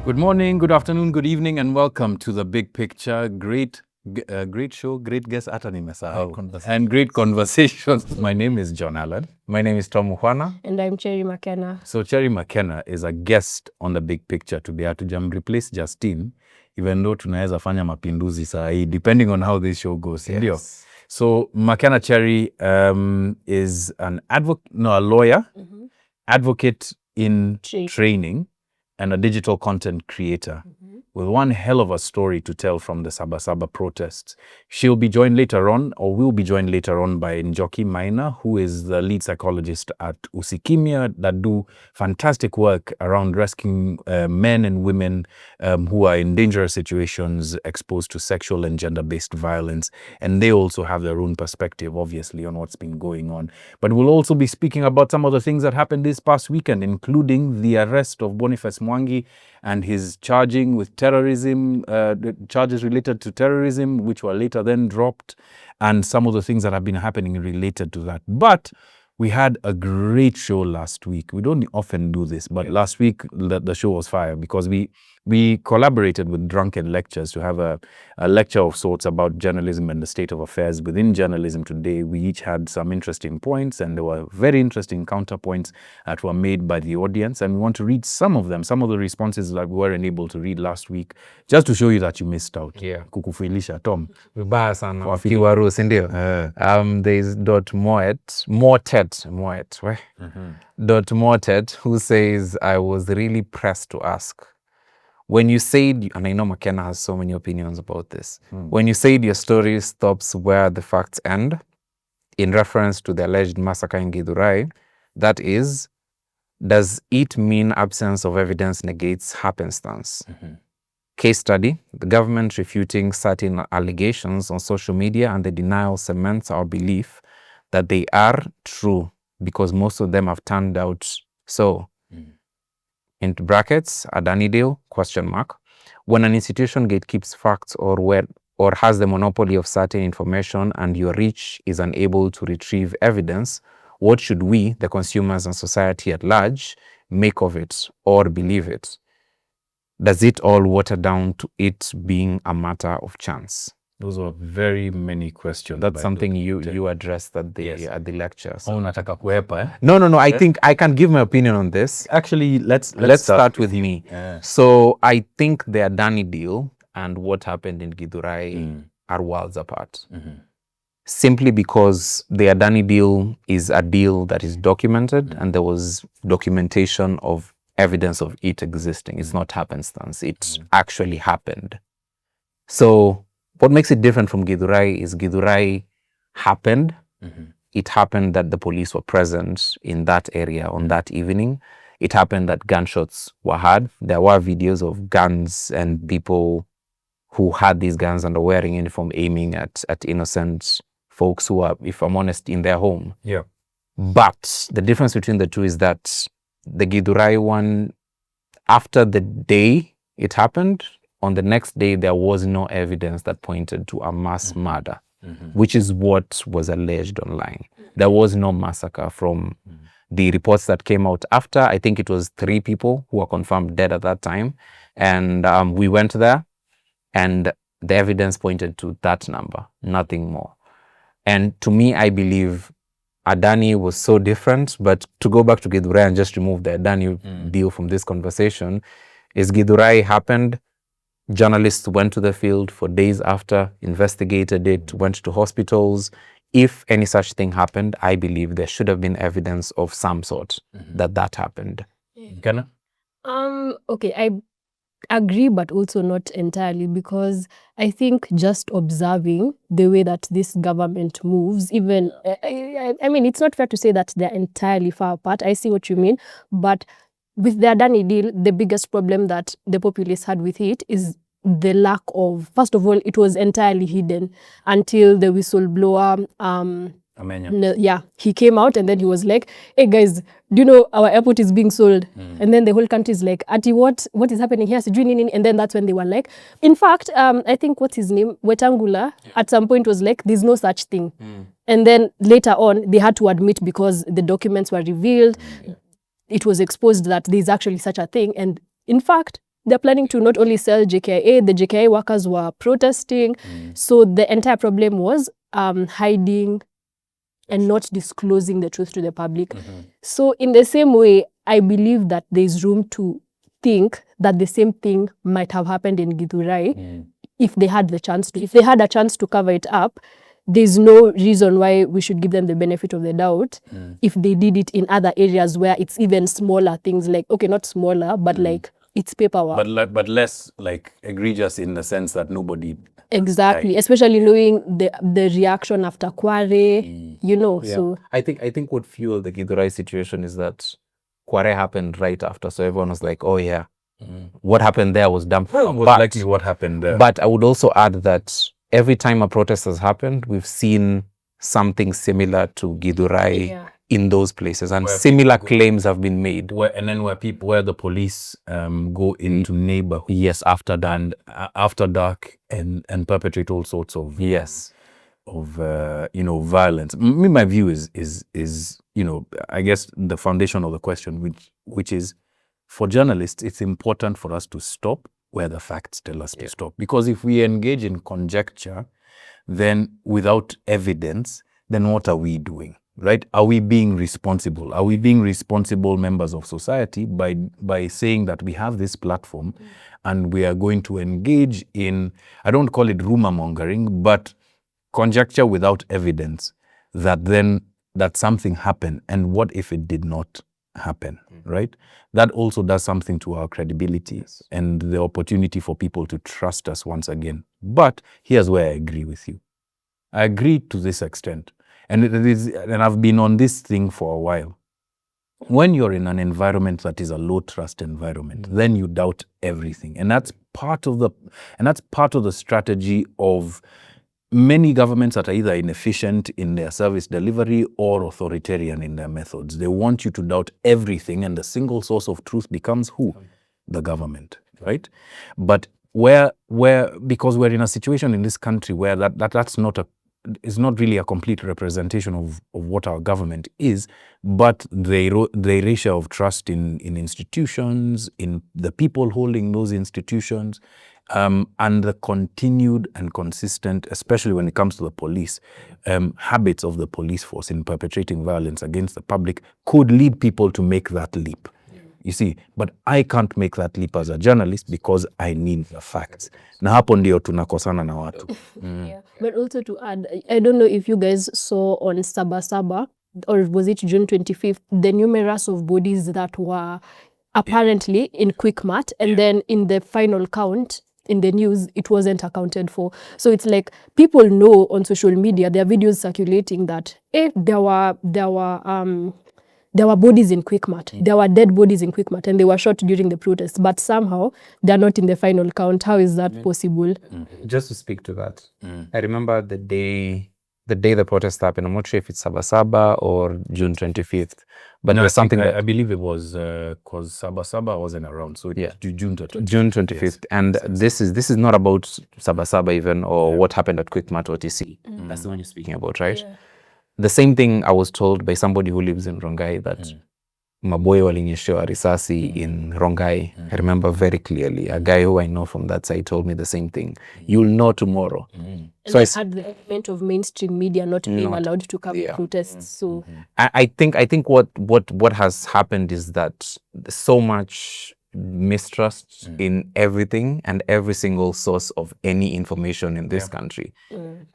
Good morning, good afternoon, good evening, and welcome to The Big Picture. Great show, great guest, and great conversations. My name is John Allen. My name is Tom Muhwana. And I'm Cherry McKenna. So Cherry McKenna is a guest on The Big Picture today. Hatujam replace Justine, even though tunaweza fanya mapinduzi saa hii, depending on how this show goes. Yes. So McKenna Cherry is a lawyer, advocate in training, and a digital content creator with one hell of a story to tell from the Sabasaba protests. She'll be joined later on, or will be joined later on, by Njoki Maina, who is the lead psychologist at Usikimia that do fantastic work around rescuing men and women who are in dangerous situations, exposed to sexual and gender-based violence. And they also have their own perspective, obviously, on what's been going on. But we'll also be speaking about some of the things that happened this past weekend, including the arrest of Boniface Mwangi and his charging with terrorism, charges related to terrorism, which were later then dropped, and some of the things that have been happening related to that. But we had a great show last week. We don't often do this, but last week the show was fire because we collaborated with Drunken Lectures to have a lecture of sorts about journalism and the state of affairs within journalism today. We each had some interesting points, and there were very interesting counterpoints that were made by the audience, and we want to read some of them, some of the responses that we weren't able to read last week, just to show you that you missed out. Yeah. Kukufilisha, Tom. Vibaya sana. Kiwaru, si ndio? There's Motet, who says, I was really pressed to ask. When you said, and I know McKenna has so many opinions about this, when you said your story stops where the facts end, in reference to the alleged massacre in Guray, that is, does it mean absence of evidence negates happenstance? Case study, the government refuting certain allegations on social media, and the denial cements our belief that they are true because most of them have turned out so. Into brackets, Adani Deal, ? When an institution gatekeeps facts or has the monopoly of certain information and your reach is unable to retrieve evidence, what should we, the consumers and society at large, make of it or believe it? Does it all water down to it being a matter of chance? Those were very many questions. That's something you addressed at the lecture. So. Unataka kuhepa, eh? No. I think I can give my opinion on this. Actually, let's start with me. Yeah. So I think the Adani Deal and what happened in Guray are worlds apart. Simply because the Adani Deal is a deal that is documented and there was documentation of evidence of it existing. It's not happenstance. It actually happened. So what makes it different from Guray is Guray happened. It happened that the police were present in that area on that evening. It happened that gunshots were heard. There were videos of guns and people who had these guns and are wearing uniform aiming at innocent folks who are, if I'm honest, in their home. Yeah. But the difference between the two is that the Guray one, after the day it happened, on the next day, there was no evidence that pointed to a mass murder, which is what was alleged online. There was no massacre from the reports that came out after. I think it was 3 people who were confirmed dead at that time. And we went there, and the evidence pointed to that number, nothing more. And to me, I believe Adani was so different. But to go back to Guray and just remove the Adani deal from this conversation, is Guray happened. Journalists went to the field for days after, investigated it, went to hospitals. If any such thing happened, I believe there should have been evidence of some sort that happened. Ghana? Okay, I agree, but also not entirely, because I think just observing the way that this government moves, even, I mean, it's not fair to say that they're entirely far apart. I see what you mean, but with the Adani Deal, the biggest problem that the populace had with it is the lack of, first of all, it was entirely hidden until the whistleblower, he came out and then he was like, hey guys, do you know our airport is being sold? And then the whole country is like, Ati, what is happening here? And then that's when they were like, in fact, I think what's his name? Wetangula at some point was like, there's no such thing. And then later on, they had to admit because the documents were revealed. It was exposed that there's actually such a thing. And in fact, they're planning to not only sell JKIA, the JKIA workers were protesting. So the entire problem was hiding and not disclosing the truth to the public. So in the same way, I believe that there's room to think that the same thing might have happened in Guray if they had the chance to. If they had a chance to cover it up, there's no reason why we should give them the benefit of the doubt if they did it in other areas where it's even smaller things, like, okay, not smaller, but like it's paperwork. But less like egregious in the sense that nobody. Exactly, especially knowing the reaction after Guray, you know. Yeah. So I think what fueled the Guray situation is that Guray happened right after, so everyone was like, oh yeah, what happened there was dumb. Was likely what happened there. But I would also add that every time a protest has happened, we've seen something similar to Guray in those places, and similar claims have been made. Where the police go into neighborhoods after dark and perpetrate all sorts of violence. My view is I guess the foundation of the question, which is, for journalists, it's important for us to stop where the facts tell us to stop. Because if we engage in conjecture, then without evidence, then what are we doing, right? Are we being responsible? Are we being responsible members of society by saying that we have this platform and we are going to engage in, I don't call it rumor mongering, but conjecture without evidence that something happened, and what if it did not happen, right? That also does something to our credibility and the opportunity for people to trust us once again. But here's where I agree with you. I agree to this extent. And I've been on this thing for a while. When you're in an environment that is a low trust environment, then you doubt everything. And that's part of the strategy of many governments that are either inefficient in their service delivery or authoritarian in their methods. They want you to doubt everything, and the single source of truth becomes who? The government, right? But because we're in a situation in this country where that's not really a complete representation of what our government is, but the erasure of trust in institutions, in the people holding those institutions, and the continued and consistent, especially when it comes to the police, habits of the police force in perpetrating violence against the public could lead people to make that leap. You see, but I can't make that leap as a journalist because I need the facts. Na hapo ndio tunakosana na watu. But also to add, I don't know if you guys saw on Sabasaba, or was it June 25th, the numerous of bodies that were apparently in Quickmart, and then in the final count in the news, it wasn't accounted for. So it's like people know on social media, there are videos circulating that there were bodies in Quickmart. There were dead bodies in Quickmart, and they were shot during the protest. But somehow they're not in the final count. How is that possible? Just to speak to that, I remember the day the protest happened. I'm not sure if it's Sabasaba or June 25th, but No, there's something that I believe it was because Sabasaba wasn't around, so it's June 25th. June 25th, yes. And this is not about Sabasaba even, or what happened at Quickmart OTC. That's the one you're speaking about, right? Yeah. The same thing I was told by somebody who lives in Rongai, that maboy walinyeshewa risasi in Rongai. I remember very clearly. A guy who I know from that side told me the same thing. You'll know tomorrow. So I had the element of mainstream media not being allowed to cover protests. So I think what has happened is that so much mistrust in everything and every single source of any information in this country,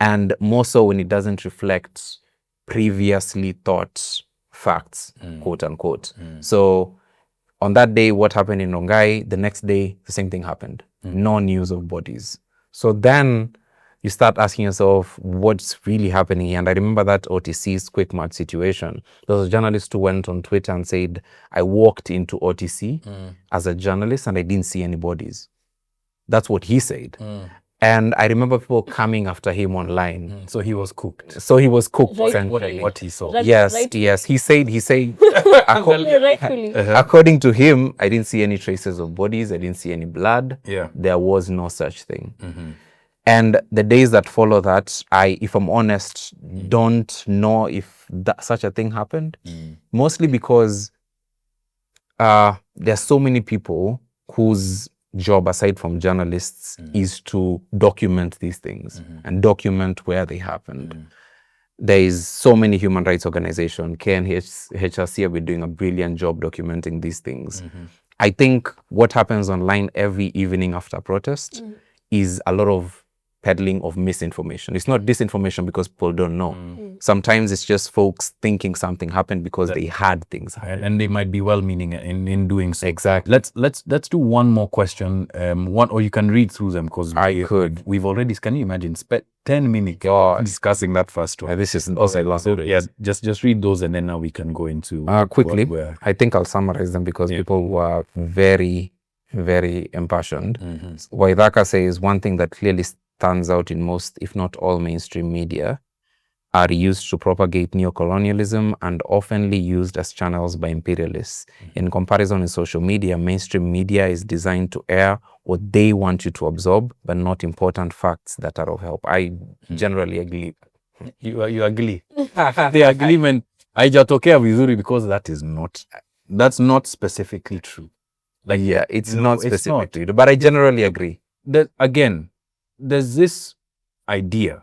and more so when it doesn't reflect previously thought facts, quote unquote. So on that day, what happened in Rongai, the next day, the same thing happened. No news of bodies. So then you start asking yourself, what's really happening here? And I remember that OTC's Quickmart situation. There was a journalist who went on Twitter and said, I walked into OTC as a journalist and I didn't see any bodies. That's what he said. And I remember people coming after him online. So he was cooked. Essentially. What he saw. Yes. He said, according to him, I didn't see any traces of bodies. I didn't see any blood. Yeah. There was no such thing. And the days that follow that, if I'm honest, don't know if such a thing happened. Mostly because there's so many people whose job aside from journalists is to document these things and document where they happened. There is so many human rights organizations. KNH, HRC have been doing a brilliant job documenting these things. I think what happens online every evening after protest is a lot of peddling of misinformation. It's not disinformation because people don't know. Sometimes it's just folks thinking something happened because they had things happen. And they might be well-meaning in doing so. Exactly. Let's do one more question. One, or you can read through them because we've already. Can you imagine? Spent 10 minutes discussing that first one. This is also long. So yeah, just read those and then now we can go into quickly. I think I'll summarize them because people were very, very impassioned. Waithaka says one thing that clearly stands out in most, if not all, mainstream media are used to propagate neocolonialism and oftenly used as channels by imperialists. In comparison, in social media, mainstream media is designed to air what they want you to absorb, but not important facts that are of help. I generally agree. You agree? The agreement haijatokea vizuri because that's not specifically true. Like, yeah, it's not specifically, but I generally agree. That again, there's this idea,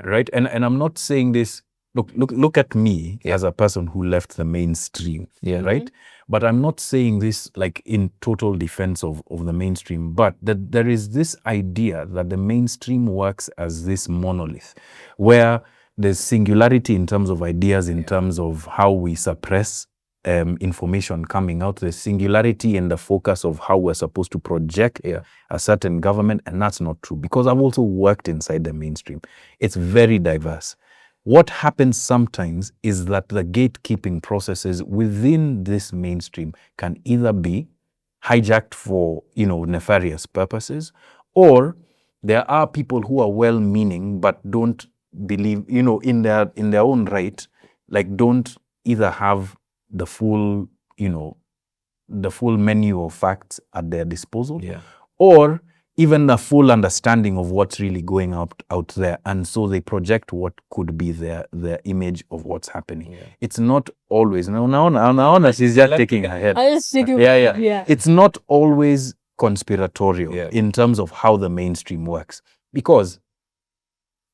right? And I'm not saying this. Look at me as a person who left the mainstream, right? But I'm not saying this like in total defense of the mainstream. But that there is this idea that the mainstream works as this monolith, where there's singularity in terms of ideas, in terms of how we suppress information coming out, the singularity and the focus of how we're supposed to project a certain government, and that's not true because I've also worked inside the mainstream. It's very diverse. What happens sometimes is that the gatekeeping processes within this mainstream can either be hijacked for, nefarious purposes, or there are people who are well-meaning but don't believe, in their own right, like don't either have the full menu of facts at their disposal, or even the full understanding of what's really going out there, and so they project what could be their image of what's happening. It's not always. Now, she's just taking her head. It's not always conspiratorial in terms of how the mainstream works, because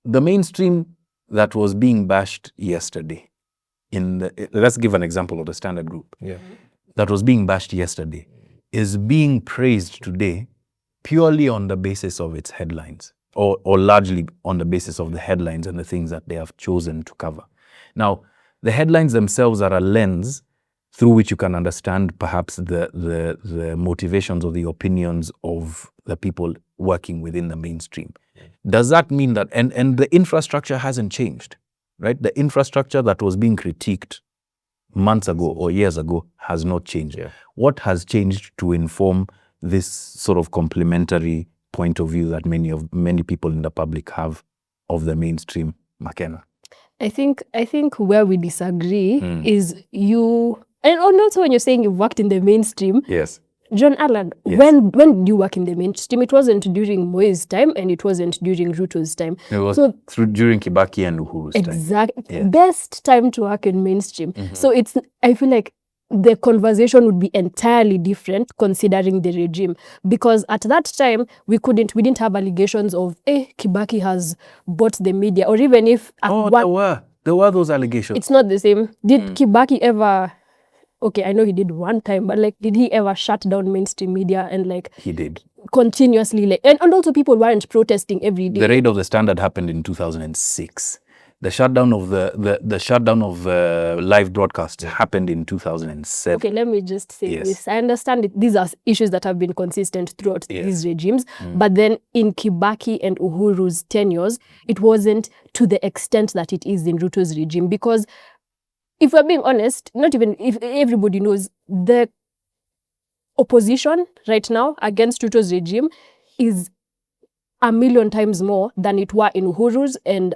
the mainstream that was being bashed yesterday. Let's give an example of the Standard Group that was being bashed yesterday is being praised today purely on the basis of its headlines, or largely on the basis of the headlines and the things that they have chosen to cover. Now, the headlines themselves are a lens through which you can understand perhaps the motivations or the opinions of the people working within the mainstream. Does that mean that, and the infrastructure hasn't changed? Right? The infrastructure that was being critiqued months ago or years ago has not changed. What has changed to inform this sort of complementary point of view that many people in the public have of the mainstream, McKenna? I think where we disagree is you, and also when you're saying you've worked in the mainstream. Yes. John Allen, when did you work in the mainstream? It wasn't during Moi's time and it wasn't during Ruto's time. It was during Kibaki and Uhuru's time. Exactly. Best time to work in mainstream. So I feel like the conversation would be entirely different considering the regime. Because at that time, we didn't have allegations of, Kibaki has bought the media, or even if... There were those allegations. It's not the same. Did Kibaki ever... Okay, I know he did one time, but did he ever shut down mainstream media and He did. Continuously, and also people weren't protesting every day. The raid of the Standard happened in 2006. The shutdown of the live broadcast happened in 2007. Okay, let me just say this. I understand these are issues that have been consistent throughout these regimes, but then in Kibaki and Uhuru's tenures, it wasn't to the extent that it is in Ruto's regime, because if we're being honest, not even if everybody knows, the opposition right now against Ruto's regime is 1,000,000 times more than it were in Uhuru's and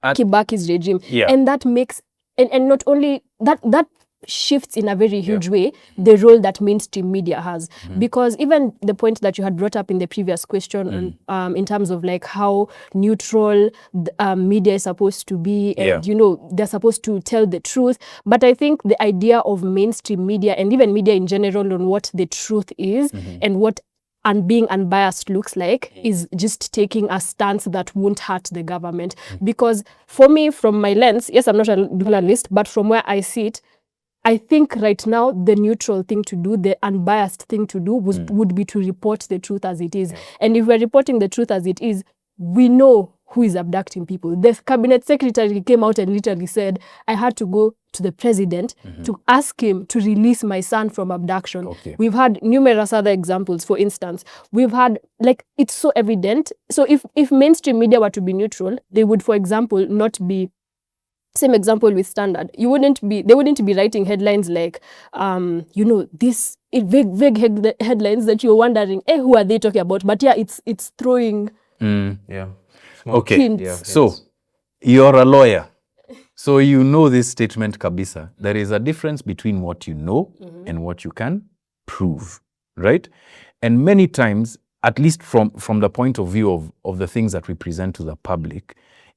Kibaki's regime. And that makes, and not only that shifts in a very huge way the role that mainstream media has. Because even the point that you had brought up in the previous question in terms of how neutral media is supposed to be, and they're supposed to tell the truth. But I think the idea of mainstream media and even media in general on what the truth is and what and being unbiased looks like is just taking a stance that won't hurt the government. Because for me, from my lens, yes, I'm not a journalist, but from where I sit, I think right now the neutral thing to do, the unbiased thing to do would be to report the truth as it is. And if we're reporting the truth as it is, we know who is abducting people. The cabinet secretary came out and literally said, I had to go to the president to ask him to release my son from abduction. Okay. We've had numerous other examples. For instance, we've had, like, it's so evident. So if mainstream media were to be neutral, they would, for example, not be, same example with Standard. They wouldn't be writing headlines like, this vague headlines that you're wondering, who are they talking about? But yeah, it's throwing Okay. hints. So you're a lawyer. So you know this statement, kabisa. There is a difference between what you know and what you can prove, right? And many times, at least from the point of view of the things that we present to the public,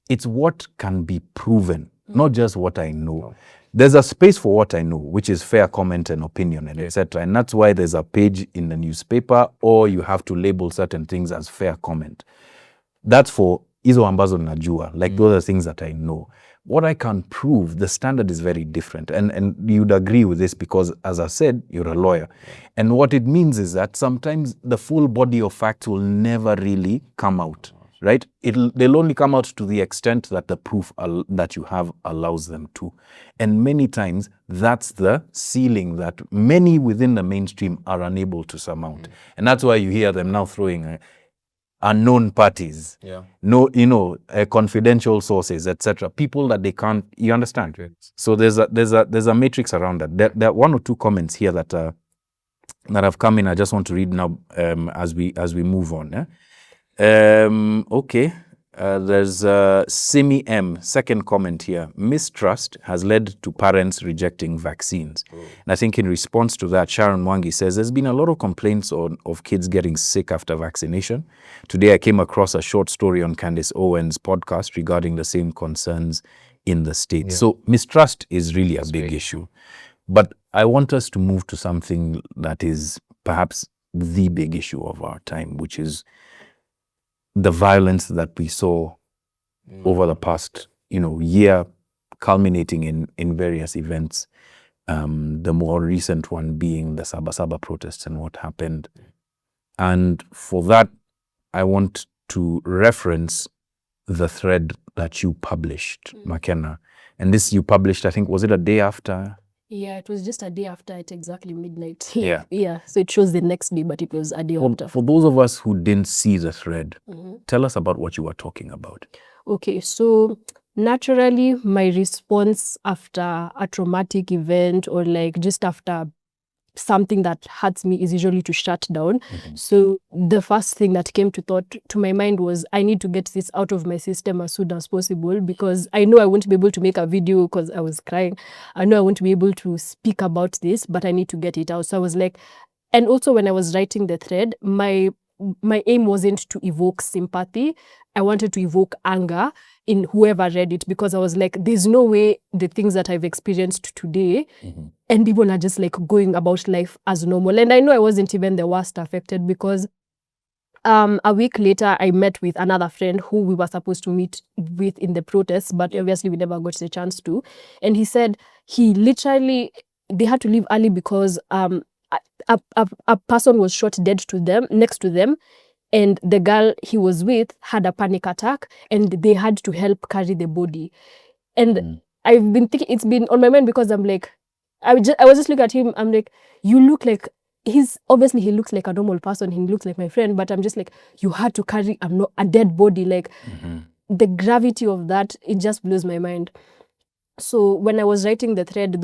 it's what can be proven, not just what I know. No. There's a space for what I know, which is fair comment and opinion and etc. And that's why there's a page in the newspaper, or you have to label certain things as fair comment. That's for hizo ambazo najua, like those are things that I know. What I can prove, the standard is very different. And you'd agree with this because, as I said, you're a lawyer. And what it means is that sometimes the full body of facts will never really come out, right? They'll only come out to the extent that the proof that you have allows them to. And many times, that's the ceiling that many within the mainstream are unable to surmount. And that's why you hear them now throwing unknown parties, confidential sources, etc. People that they can't, you understand? Right? So there's a matrix around that. There are one or two comments here that have come in. I just want to read now as we move on. Okay. There's Simi M, second comment here. Mistrust has led to parents rejecting vaccines. And I think in response to that, Sharon Mwangi says, there's been a lot of complaints of kids getting sick after vaccination. Today, I came across a short story on Candace Owen's podcast regarding the same concerns in the States. Yeah. So mistrust is really a big issue. But I want us to move to something that is perhaps the big issue of our time, which is the violence that we saw over the past, year, culminating in various events. The more recent one being the Sabasaba protests and what happened. And for that, I want to reference the thread that you published, McKenna. And this you published, I think, was it a day after? Yeah, it was just a day after at exactly midnight. Yeah. Yeah. So it shows the next day, but it was a day after. For those of us who didn't see the thread, tell us about what you were talking about. Okay, so naturally, my response after a traumatic event or like just after something that hurts me is usually to shut down. So the first thing that came to my mind was I need to get this out of my system as soon as possible, because I know I won't be able to make a video because I was crying. I know I won't be able to speak about this, but I need to get it out. So I was like, and also when I was writing the thread, my aim wasn't to evoke sympathy. I wanted to evoke anger in whoever read it, because I was like, there's no way the things that I've experienced today and people are just like going about life as normal. And I know I wasn't even the worst affected, because a week later I met with another friend who we were supposed to meet with in the protests, but obviously we never got the chance to. And he said they had to leave early because a person was shot dead next to them. And the girl he was with had a panic attack and they had to help carry the body. And I've been thinking, it's been on my mind because I'm like, I was just looking at him. I'm like, you look like, he looks like a normal person. He looks like my friend, but I'm just like, you had to carry a dead body. Like the gravity of that, it just blows my mind. So when I was writing the thread,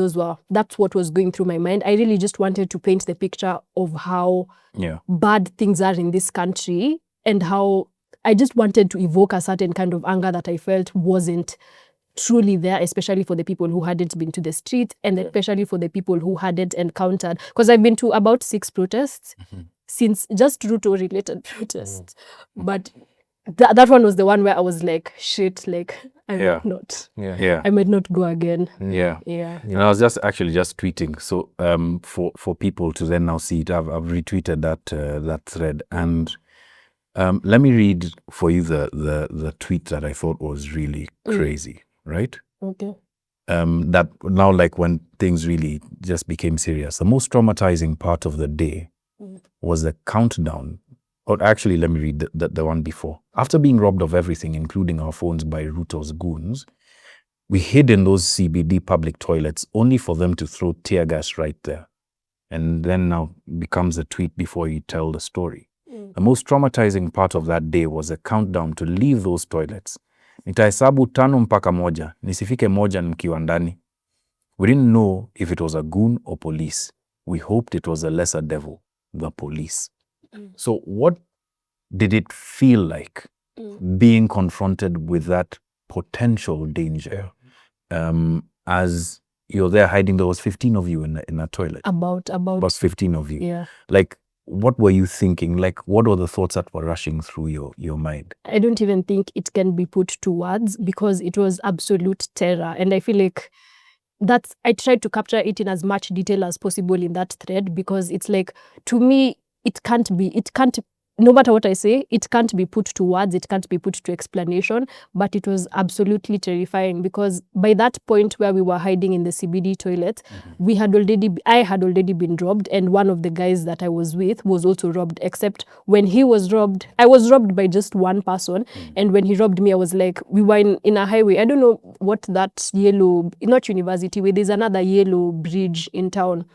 that's what was going through my mind. I really just wanted to paint the picture of how bad things are in this country, and how I just wanted to evoke a certain kind of anger that I felt wasn't truly there, especially for the people who hadn't been to the street, and especially for the people who hadn't encountered, because I've been to about 6 protests since, just Ruto related protests. But that one was the one where I was like, shit, like I Yeah. might not. Yeah. I might not go again. Yeah. Yeah. And I was just tweeting. So for people to then now see it, I've retweeted that thread, and let me read for you the tweet that I thought was really crazy, right? Okay. That now, like, when things really just became serious, the most traumatizing part of the day was the countdown. Or actually, let me read the one before. After being robbed of everything, including our phones, by Ruto's goons, we hid in those CBD public toilets only for them to throw tear gas right there. And then now becomes a tweet before you tell the story. The most traumatizing part of that day was a countdown to leave those toilets. Nitahesabu 5 mpaka 1, nisifike 1 mkiwa ndani. We didn't know if it was a goon or police. We hoped it was a lesser devil, the police. So what did it feel like being confronted with that potential danger? As you're there hiding, there was 15 of you in a toilet. About 15 of you. Yeah. Like, what were you thinking? Like, what were the thoughts that were rushing through your mind? I don't even think it can be put to words because it was absolute terror. And I feel like I tried to capture it in as much detail as possible in that thread, because it's like, to me, it can't, no matter what I say, it can't be put to words, it can't be put to explanation, but it was absolutely terrifying, because by that point where we were hiding in the CBD toilet, I had already been robbed, and one of the guys that I was with was also robbed, except when he was robbed, I was robbed by just one person, and when he robbed me, I was like, we were in a highway, I don't know what that yellow, not University Way, there's another yellow bridge in town.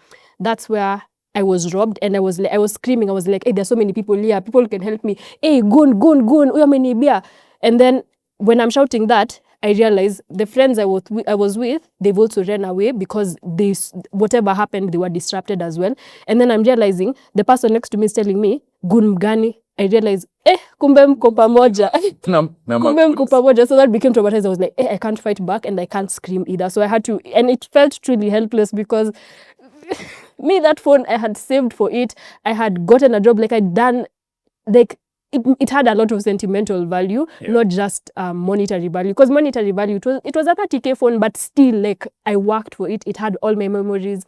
That's where I was robbed, and I was screaming. I was like, hey, there's so many people here. People can help me. Hey, gun, uyo amenibia. And then when I'm shouting that, I realized the friends I was with, they've also ran away because whatever happened, they were disrupted as well. And then I'm realizing the person next to me is telling me, gun mgani. I realized, kumbe mko pamoja. Kumbe mko pamoja. So that became traumatized. I was like, I can't fight back and I can't scream either. So I had to, and it felt truly helpless because me, that phone, I had saved for it. I had gotten a job, like I'd done, like it had a lot of sentimental value, not just monetary value. Because monetary value, it was a 30K phone, but still, like, I worked for it. It had all my memories.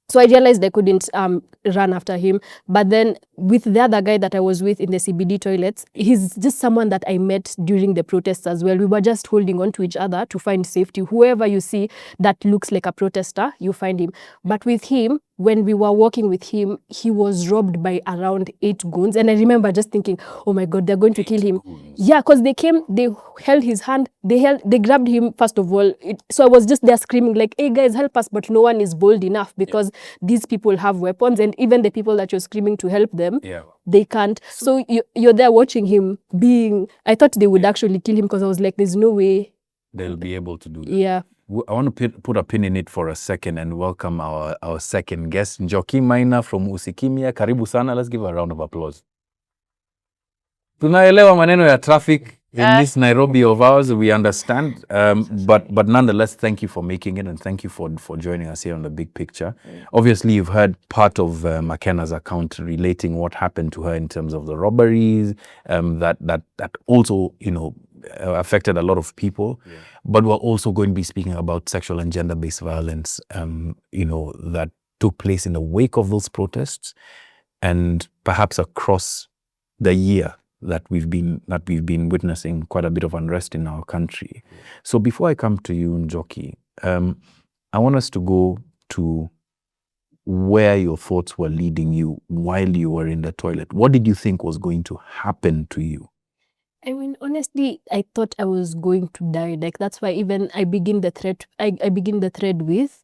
So I realized I couldn't run after him. But then with the other guy that I was with in the CBD toilets, he's just someone that I met during the protests as well. We were just holding on to each other to find safety. Whoever you see that looks like a protester, you find him. But with him, when we were walking with him, he was robbed by around 8 goons. And I remember just thinking, oh my God, they're going to kill him. Yeah, because they came, they held his hand, they grabbed him first of all. So I was just there screaming like, hey guys, help us. But no one is bold enough because these people have weapons. And even the people that you're screaming to help them, they can't. So you're there watching him I thought they would actually kill him, because I was like, there's no way they'll be able to do that. Yeah. I want to put a pin in it for a second and welcome our second guest, Njoki Maina from Usikimia. Karibu sana. Let's give her a round of applause. Tunaelewa maneno ya traffic in this Nairobi of ours, we understand. But nonetheless, thank you for making it, and thank you for joining us here on The Big Picture. Obviously, you've heard part of McKenna's account relating what happened to her in terms of the robberies, that also, affected a lot of people. But we're also going to be speaking about sexual and gender-based violence, that took place in the wake of those protests, and perhaps across the year that we've been witnessing quite a bit of unrest in our country. So before I come to you, Njoki, I want us to go to where your thoughts were leading you while you were in the toilet. What did you think was going to happen to you? I mean, honestly, I thought I was going to die. Like, that's why even I begin the thread with,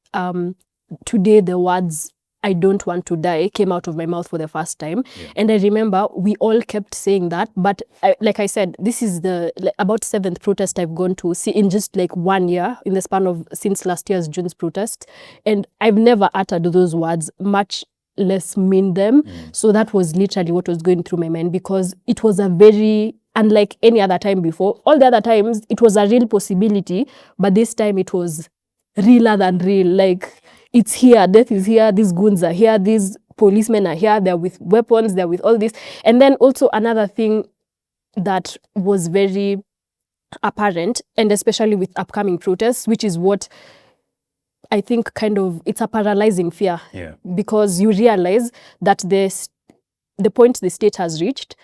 today the words, I don't want to die, came out of my mouth for the first time. And I remember we all kept saying that. But like I said, this is about 7th protest I've gone to see in just like 1 year, in the span of since last year's June's protest. And I've never uttered those words, much less mean them. So that was literally what was going through my mind, because it was a very, unlike any other time before. All the other times, it was a real possibility, but this time it was realer than real. Like, it's here, death is here, these goons are here, these policemen are here, they're with weapons, they're with all this. And then also another thing, that was very apparent, and especially with upcoming protests, which is what I think kind of, it's a paralyzing fear. Yeah. Because you realize that the point the state has reached,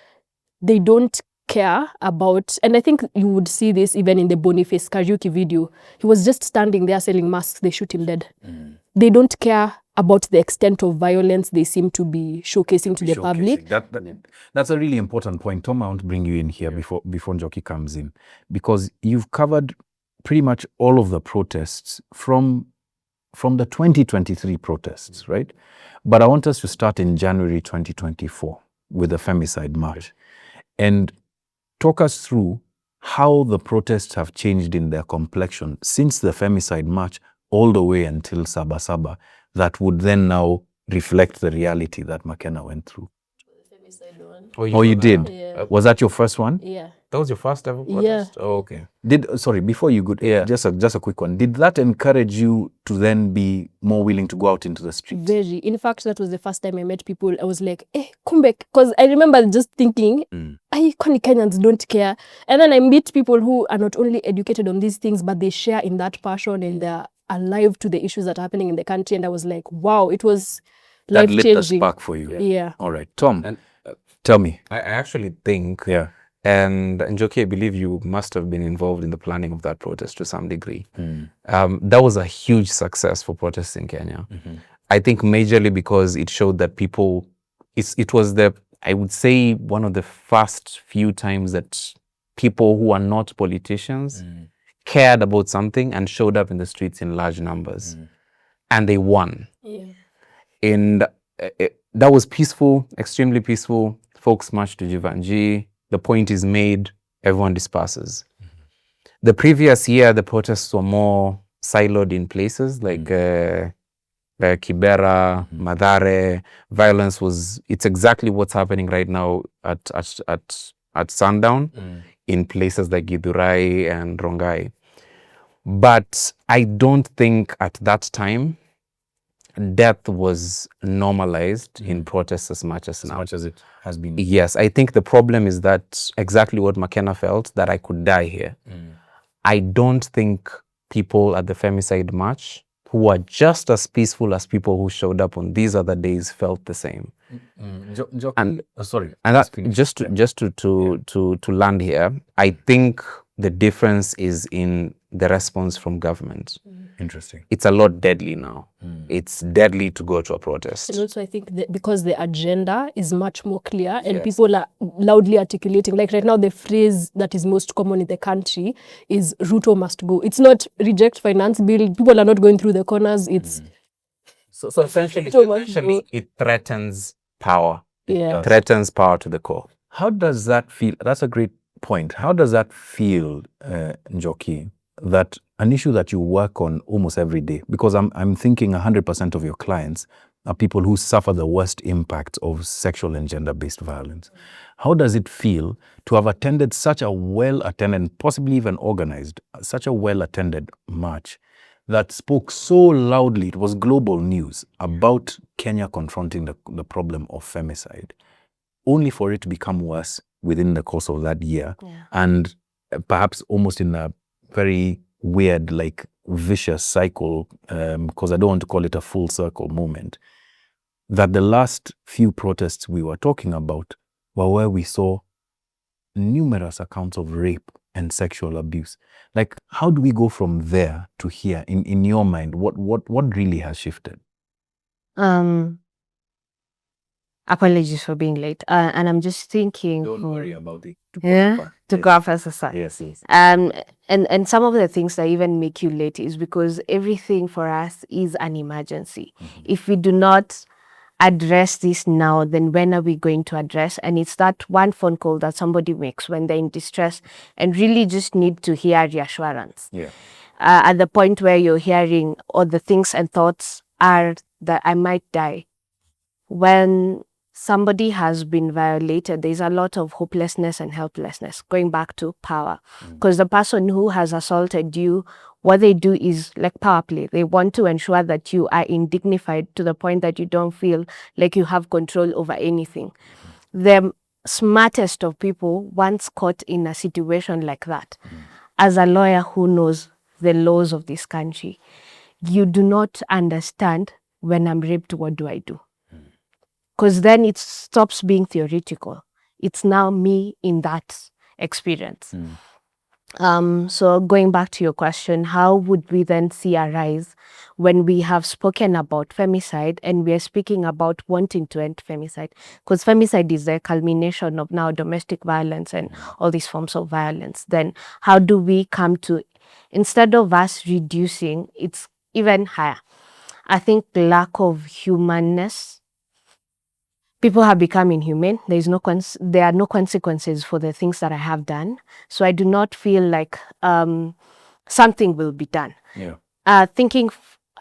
they don't care about, and I think you would see this even in the Boniface karaoke video. He was just standing there selling masks, they shoot him dead. They don't care about the extent of violence they seem to be showcasing to the public. That's a really important point. Tom, I want to bring you in here before Njoki comes in, because you've covered pretty much all of the protests from the 2023 protests, right? But I want us to start in January 2024 with the Femicide March and talk us through how the protests have changed in their complexion since the Femicide March all the way until Saba Saba, that would then now reflect the reality that McKenna went through. Oh, you did? Yeah. Was that your first one? Yeah. That was your first ever Yeah. protest? Oh, okay. Sorry, before you go, just a quick one. Did that encourage you to then be more willing to go out into the streets? Very. In fact, that was the first time I met people. I was like, come back. Because I remember just thinking, kwani Kenyans don't care. And then I meet people who are not only educated on these things, but they share in that passion and they're alive to the issues that are happening in the country. And I was like, wow, it was That life-changing. lit the spark for you. Yeah. All right. Tom, And tell me. I actually think, Yeah. and Njoki, I believe you must have been involved in the planning of that protest to some degree. That was a huge success for protests in Kenya. I think majorly because it showed that people, it was I would say, one of the first few times that people who are not politicians cared about something and showed up in the streets in large numbers. And they won. Yeah. And that was peaceful, extremely peaceful. Folks marched to Jivanji. The point is made, everyone disperses. The previous year, the protests were more siloed in places like Kibera, Mathare. Violence it's exactly what's happening right now at sundown in places like Guray and Rongai. But I don't think at that time death was normalized in protests as much as now. As much as it has been. Yes, I think the problem is that exactly what McKenna felt, that I could die here. I don't think people at the Femicide March, who are just as peaceful as people who showed up on these other days, felt the same. And that, just to land here, I think the difference is in the response from government. Interesting. It's a lot deadly now. It's deadly to go to a protest. And also I think that because the agenda is much more clear and people are loudly articulating, like right now the phrase that is most common in the country is Ruto must go. It's not reject finance bill. People are not going through the corners. It's so essentially it threatens power. Yeah. It threatens power to the core. How does that feel? That's a great point. How does that feel, Njoki, that an issue that you work on almost every day, because I'm thinking 100% of your clients are people who suffer the worst impact of sexual and gender-based violence. How does it feel to have attended such a well-attended, possibly even organized, such a well-attended march that spoke so loudly, it was global news, about Kenya confronting the problem of femicide, only for it to become worse within the course of that year, and perhaps almost in a very weird, like vicious cycle, because I don't want to call it a full circle moment, that the last few protests we were talking about were where we saw numerous accounts of rape and sexual abuse. Like, how do we go from there to here? In your mind, what really has shifted? Apologies for being late. And I'm just thinking. Don't worry about it. To go off as a side. Yes. And some of the things that even make you late is because everything for us is an emergency. If we do not address this now, then when are we going to address? And it's that one phone call that somebody makes when they're in distress and really just need to hear reassurance. At the point where you're hearing all the things and thoughts are that I might die. When somebody has been violated, there's a lot of hopelessness and helplessness, going back to power. Because the person who has assaulted you, what they do is like power play. They want to ensure that you are indignified to the point that you don't feel like you have control over anything. The smartest of people, once caught in a situation like that, as a lawyer who knows the laws of this country, you do not understand when I'm raped, what do I do? Because then it stops being theoretical. It's now me in that experience. So going back to your question, how would we then see a rise when we have spoken about femicide and we are speaking about wanting to end femicide? Because femicide is the culmination of now domestic violence and all these forms of violence. Then how do we come to, instead of us reducing, it's even higher. I think lack of humanness. People have become inhumane. There are no consequences for the things that I have done. So I do not feel like something will be done. Yeah. Thinking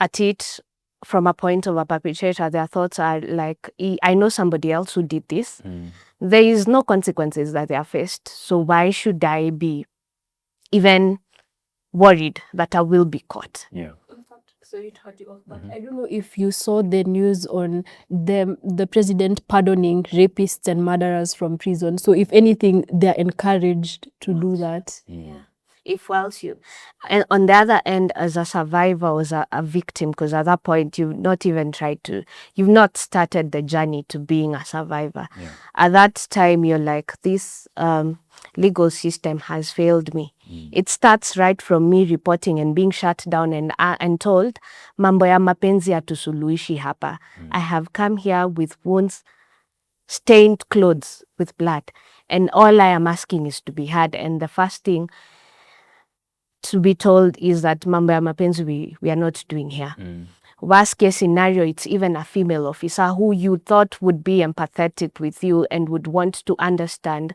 at it from a point of a perpetrator, their thoughts are like, I know somebody else who did this. There is no consequences that they are faced. So why should I be even worried that I will be caught? Yeah. Sorry to cut you off, but I don't know if you saw the news on the president pardoning rapists and murderers from prison. So if anything, they're encouraged to do that. If whilst you, and on the other end, as a survivor or as a victim, because at that point you've not even you've not started the journey to being a survivor. At that time, you're like, this legal system has failed me. It starts right from me reporting and being shut down and told, mambo ya mapenzi hatusuluhishi hapa. I have come here with wounds, stained clothes with blood, and all I am asking is to be heard. And the first thing to be told is that mambo ya mapenzi we are not doing here. Worst case scenario, it's even a female officer who you thought would be empathetic with you and would want to understand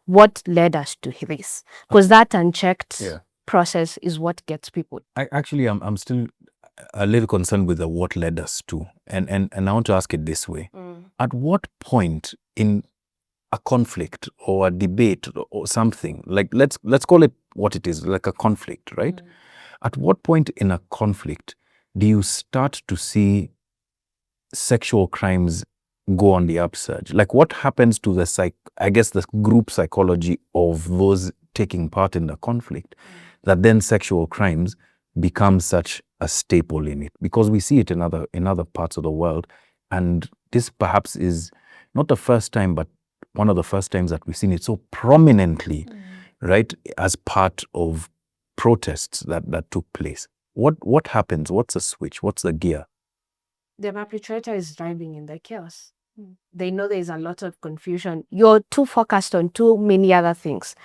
what led us to this. Because that unchecked process is what gets people. I'm still a little concerned with the what led us to. And I want to ask it this way. At what point in a conflict or a debate or something, like let's call it what it is, like a conflict, right? At what point in a conflict do you start to see sexual crimes go on the upsurge? Like what happens to the group psychology of those taking part in the conflict, that then sexual crimes become such a staple in it? Because we see it in other parts of the world, and this perhaps is not the first time, but one of the first times that we've seen it so prominently, right, as part of protests that took place. What happens? What's the switch? What's the gear? The perpetrator is driving in the chaos. They know there's a lot of confusion. You're too focused on too many other things.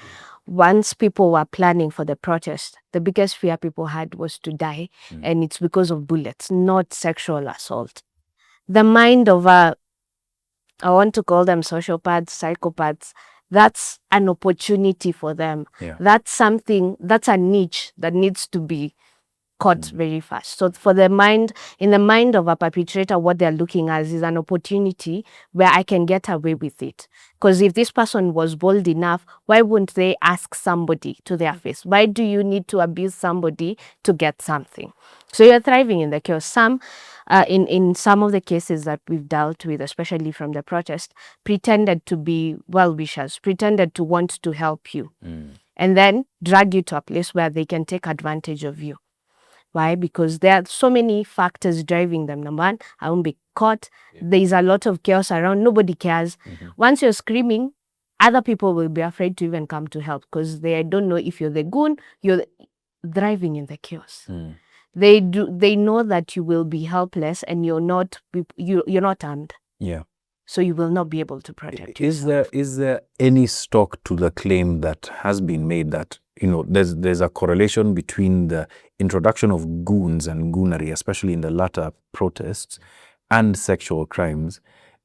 Once people were planning for the protest, the biggest fear people had was to die, and it's because of bullets, not sexual assault. The mind of I want to call them sociopaths, psychopaths, that's an opportunity for them. That's a niche that needs to be caught very fast. So for in the mind of a perpetrator, what they're looking at is an opportunity where I can get away with it. Because if this person was bold enough, why wouldn't they ask somebody to their face? Why do you need to abuse somebody to get something? So you're thriving in the chaos. In some of the cases that we've dealt with, especially from the protest, pretended to be well-wishers, pretended to want to help you, and then drag you to a place where they can take advantage of you. Why? Because there are so many factors driving them. Number one, I won't be caught. There's a lot of chaos around. Nobody cares. Once you're screaming, other people will be afraid to even come to help because they don't know if you're the goon, you're driving in the chaos. They know that you will be helpless and you're not armed. Yeah. So you will not be able to protect yourself. Is there any stock to the claim that has been made that, there's a correlation between the introduction of goons and goonery, especially in the latter protests, and sexual crimes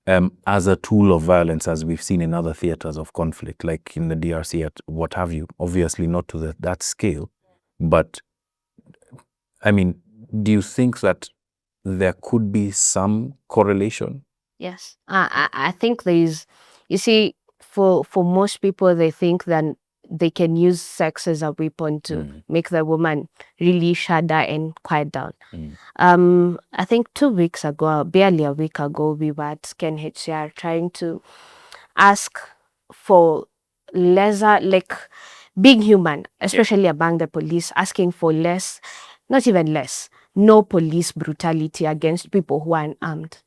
as a tool of violence, as we've seen in other theaters of conflict, like in the DRC, what have you? Obviously not to that scale, but I mean, do you think that there could be some correlation? Yes. I think there is. You see, for most people, they think that they can use sex as a weapon to make the woman really shudder and quiet down. I think 2 weeks ago, barely a week ago, we were at KNHCR trying to ask for lesser, like being human, especially among the police, asking for less, not even less, no police brutality against people who are unarmed.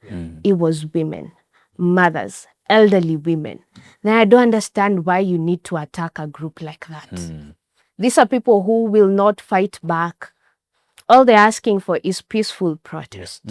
It was women, mothers, elderly women. Then I don't understand why you need to attack a group like that. These are people who will not fight back. All they're asking for is peaceful protest.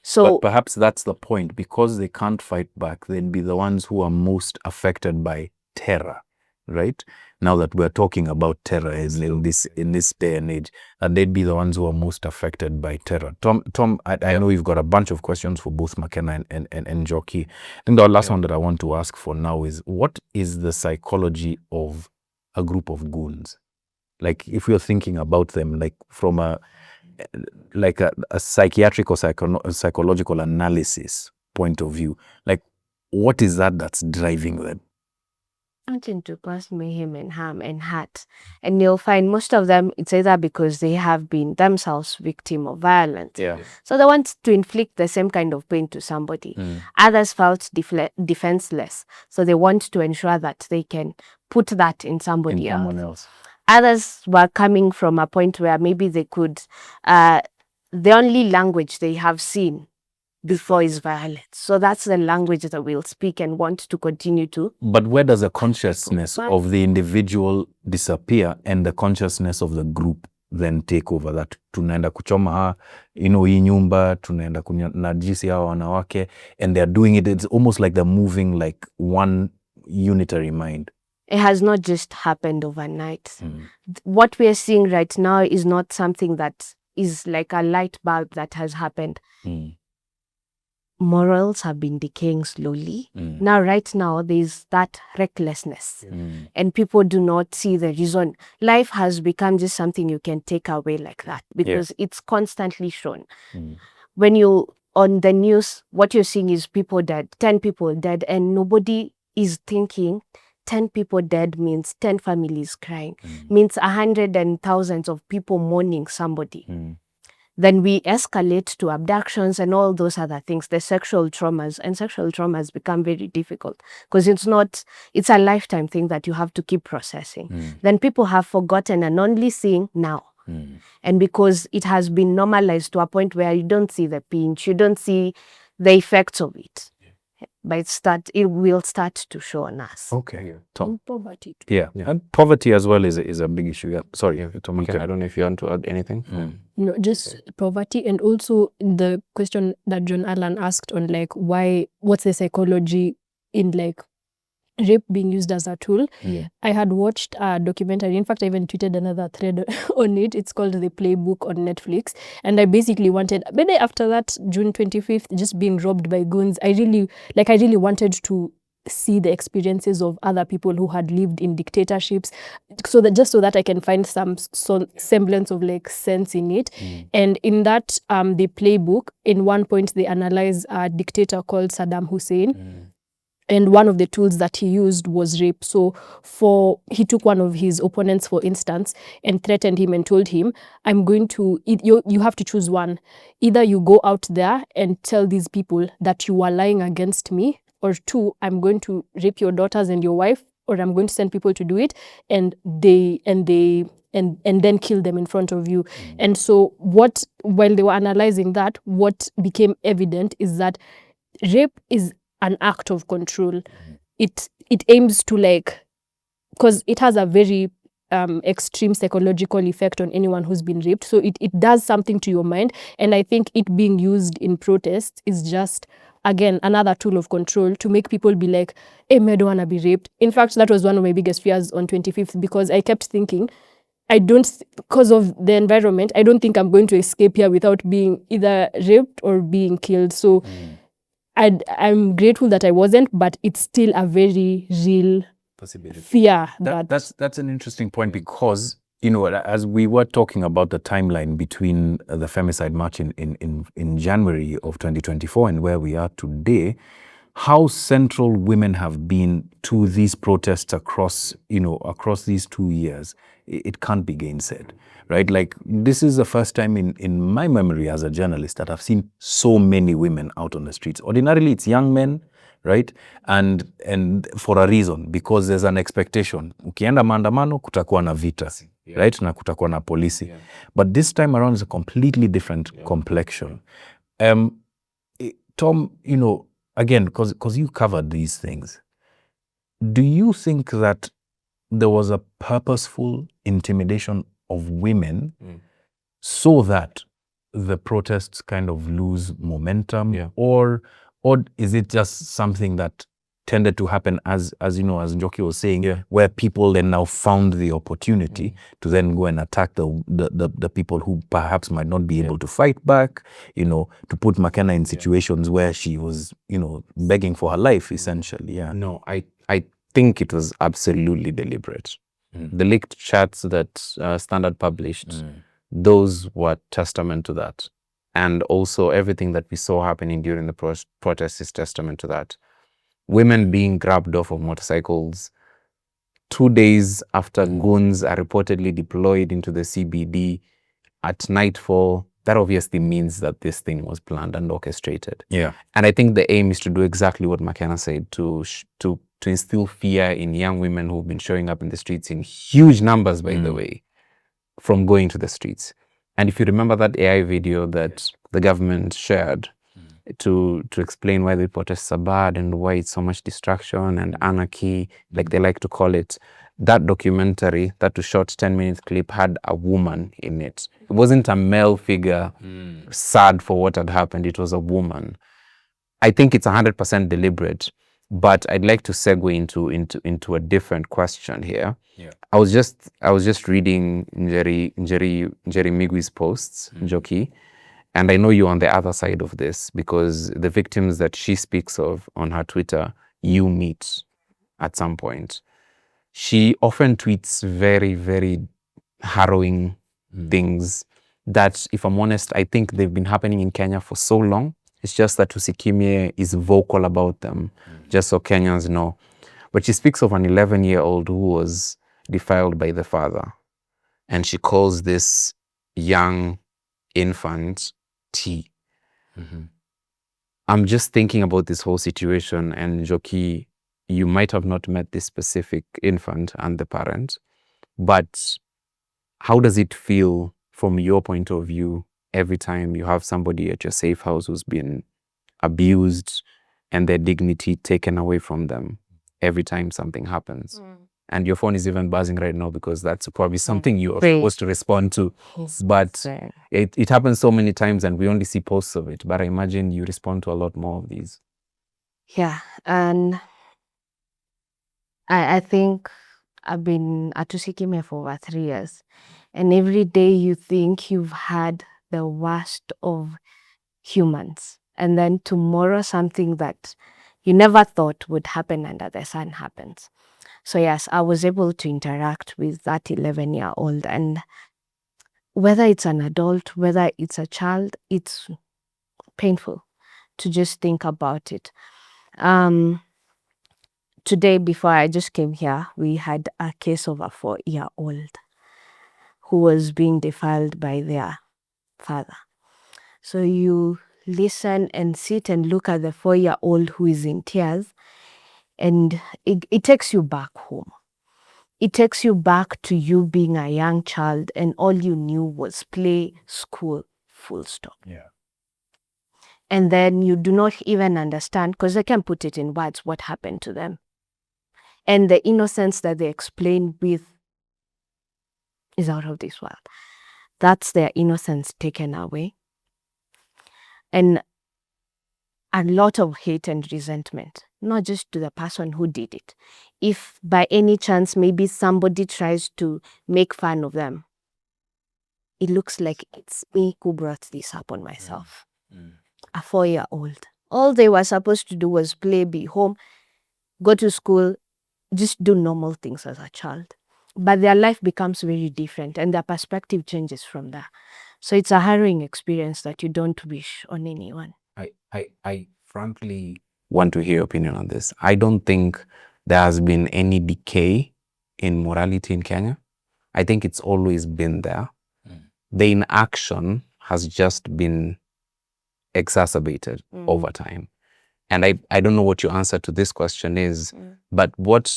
So But perhaps that's the point. Because they can't fight back, they'll be the ones who are most affected by terror, right? Now that we're talking about terror in this day and age, and they'd be the ones who are most affected by terror. Tom, I know you've got a bunch of questions for both McKenna and Jockey. I think the last one that I want to ask for now is, what is the psychology of a group of goons? Like, if you're thinking about them, like from a psychiatric or psychological analysis point of view, like, what is that's driving them? wanting to cause mayhem and harm and hurt. And you'll find most of them, it's either because they have been themselves victim of violence. So they want to inflict the same kind of pain to somebody. Others felt defenseless. So they want to ensure that they can put that in somebody else. Others were coming from a point where maybe they could, the only language they have seen before is violence. So that's the language that we'll speak and want to continue to. But where does the consciousness of the individual disappear and the consciousness of the group then take over? That tunaenda kuchoma hii nyumba, tunaenda kunajisi hawa wanawake, and they're doing it. It's almost like they're moving like one unitary mind. It has not just happened overnight. What we are seeing right now is not something that is like a light bulb that has happened. Morals have been decaying slowly. Now, right now, there's that recklessness. And people do not see the reason. Life has become just something you can take away like that because it's constantly shown. When you, on the news, what you're seeing is people dead, 10 people dead, and nobody is thinking 10 people dead means 10 families crying, means 100 and thousands of people mourning somebody. Then we escalate to abductions and all those other things, the sexual traumas, and sexual traumas become very difficult because it's a lifetime thing that you have to keep processing. Then people have forgotten and only seeing now. And because it has been normalized to a point where you don't see the pinch, you don't see the effects of it. But it will start to show on us. Okay. Tom. And poverty too. Yeah. And poverty as well is a big issue. Sorry, Tom. Okay. I don't know if you want to add anything. No, just poverty, and also the question that John Allen asked on like what's the psychology in like rape being used as a tool. I had watched a documentary. In fact, I even tweeted another thread on it. It's called The Playbook on Netflix. And I basically wanted, maybe after that June 25th, just being robbed by goons, I really wanted to see the experiences of other people who had lived in dictatorships, so that I can find some semblance of like sense in it. And in that the playbook, in one point they analyze a dictator called Saddam Hussein. And one of the tools that he used was rape. So he took one of his opponents, for instance, and threatened him and told him, you have to choose one. Either you go out there and tell these people that you are lying against me, or two, I'm going to rape your daughters and your wife, or I'm going to send people to do it, and then kill them in front of you. And so while they were analyzing that, what became evident is that rape is an act of control. It aims to because it has a very extreme psychological effect on anyone who's been raped. So it does something to your mind. And I think it being used in protests is just, again, another tool of control to make people be like, hey, I don't want to be raped. In fact, that was one of my biggest fears on 25th, because I kept thinking, because of the environment, I don't think I'm going to escape here without being either raped or being killed. So I'm grateful that I wasn't, but it's still a very real fear. That's an interesting point, because as we were talking about the timeline between the Femicide March in January of 2024 and where we are today, how central women have been to these protests across these 2 years, it can't be gainsaid, right? Like, this is the first time in my memory as a journalist that I've seen so many women out on the streets. Ordinarily, it's young men, right? And for a reason, because there's an expectation. Ukienda maandamano, kutakuwa na vita, right? Na kutakuwa na polisi. But this time around is a completely different complexion. Tom, you know, again, because you covered these things, do you think that there was a purposeful intimidation of women so that the protests kind of lose momentum, or is it just something that tended to happen as you know, as Njoki was saying, where people then now found the opportunity to then go and attack the people who perhaps might not be able to fight back, you know, to put McKenna in situations where she was, you know, begging for her life, essentially. No, I think it was absolutely deliberate. The leaked chats that Standard published, those were testament to that. And also everything that we saw happening during the protest is testament to that. Women being grabbed off of motorcycles 2 days after goons are reportedly deployed into the CBD at nightfall, that obviously means that this thing was planned and orchestrated. Yeah. And I think the aim is to do exactly what McKenna said, to instill fear in young women who've been showing up in the streets in huge numbers, by the way, from going to the streets. And if you remember that AI video that the government shared to explain why the protests are bad and why it's so much distraction and anarchy, like they like to call it, that documentary, that short 10-minute clip had a woman in it. It wasn't a male figure sad for what had happened. It was a woman. I think it's 100% deliberate, but I'd like to segue into a different question here. Yeah. I was just reading Njeri Migui's posts, Njoki, and I know you're on the other side of this because the victims that she speaks of on her Twitter, you meet at some point. She often tweets very, very harrowing things that, if I'm honest, I think they've been happening in Kenya for so long. It's just that Tusikimye is vocal about them, just so Kenyans know. But she speaks of an 11-year-old who was defiled by the father. And she calls this young infant T. I'm just thinking about this whole situation, and Njoki, you might have not met this specific infant and the parent, but how does it feel from your point of view every time you have somebody at your safe house who's been abused and their dignity taken away from them every time something happens? And your phone is even buzzing right now because that's probably something you are supposed to respond to. But it happens so many times and we only see posts of it. But I imagine you respond to a lot more of these. Yeah, and I think I've been at Tusikimye for over 3 years. And every day you think you've had the worst of humans. And then tomorrow something that you never thought would happen under the sun happens. So yes, I was able to interact with that 11-year-old, and whether it's an adult, whether it's a child, it's painful to just think about it. Today, before I just came here, we had a case of a 4-year-old who was being defiled by their father. So you listen and sit and look at the 4-year-old who is in tears, and it takes you back home. It takes you back to you being a young child and all you knew was play, school, full stop. Yeah. And then you do not even understand, because they can't put it in words, what happened to them. And the innocence that they explain with is out of this world. That's their innocence taken away. And a lot of hate and resentment, not just to the person who did it. If by any chance maybe somebody tries to make fun of them, it looks like it's me who brought this upon myself. A 4-year-old. All they were supposed to do was play, be home, go to school, just do normal things as a child. But their life becomes very different and their perspective changes from there. So it's a harrowing experience that you don't wish on anyone. I frankly want to hear your opinion on this. I don't think there has been any decay in morality in Kenya. I think it's always been there. The inaction has just been exacerbated over time. And I don't know what your answer to this question is, but what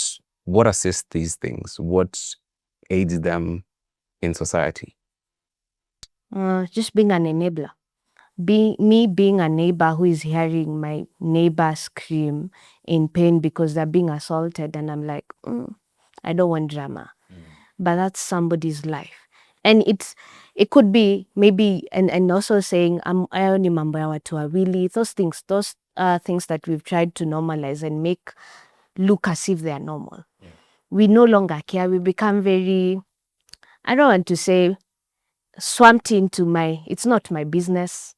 assists these things? What aids them in society? Just being an enabler. Being a neighbor who is hearing my neighbor scream in pain because they're being assaulted, and I'm like, I don't want drama. But that's somebody's life. And it could be maybe, and also saying, ayoni mambo ya watu wawili, those things that we've tried to normalize and make look as if they are normal. We no longer care. We become very, I don't want to say, swamped into it's not my business.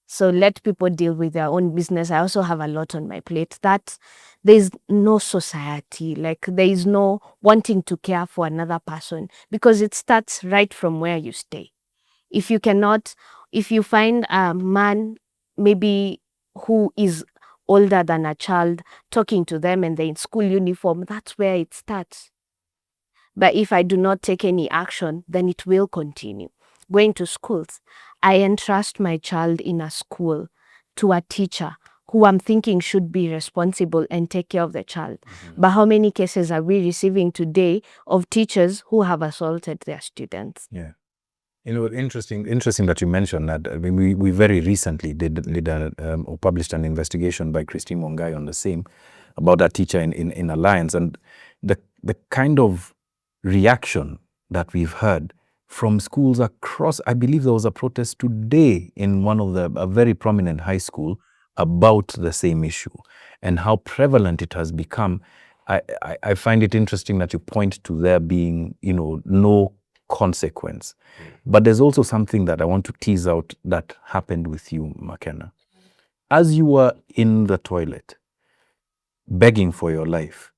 So let people deal with their own business. I also have a lot on my plate. That there's no society, like there is no wanting to care for another person, because it starts right from where you stay. If you find a man maybe who is older than a child, talking to them and they're in school uniform, that's where it starts. But if I do not take any action, then it will continue. Going to schools, I entrust my child in a school to a teacher who I'm thinking should be responsible and take care of the child. But how many cases are we receiving today of teachers who have assaulted their students? Yeah. You know, interesting that you mentioned that. I mean, we very recently or published an investigation by Christine Mwangi on the same, about that teacher in Alliance, and the kind of reaction that we've heard from schools across. I believe there was a protest today in one of a very prominent high school about the same issue and how prevalent it has become. I find it interesting that you point to there being, no consequence. But there's also something that I want to tease out that happened with you, McKenna. As you were in the toilet, begging for your life,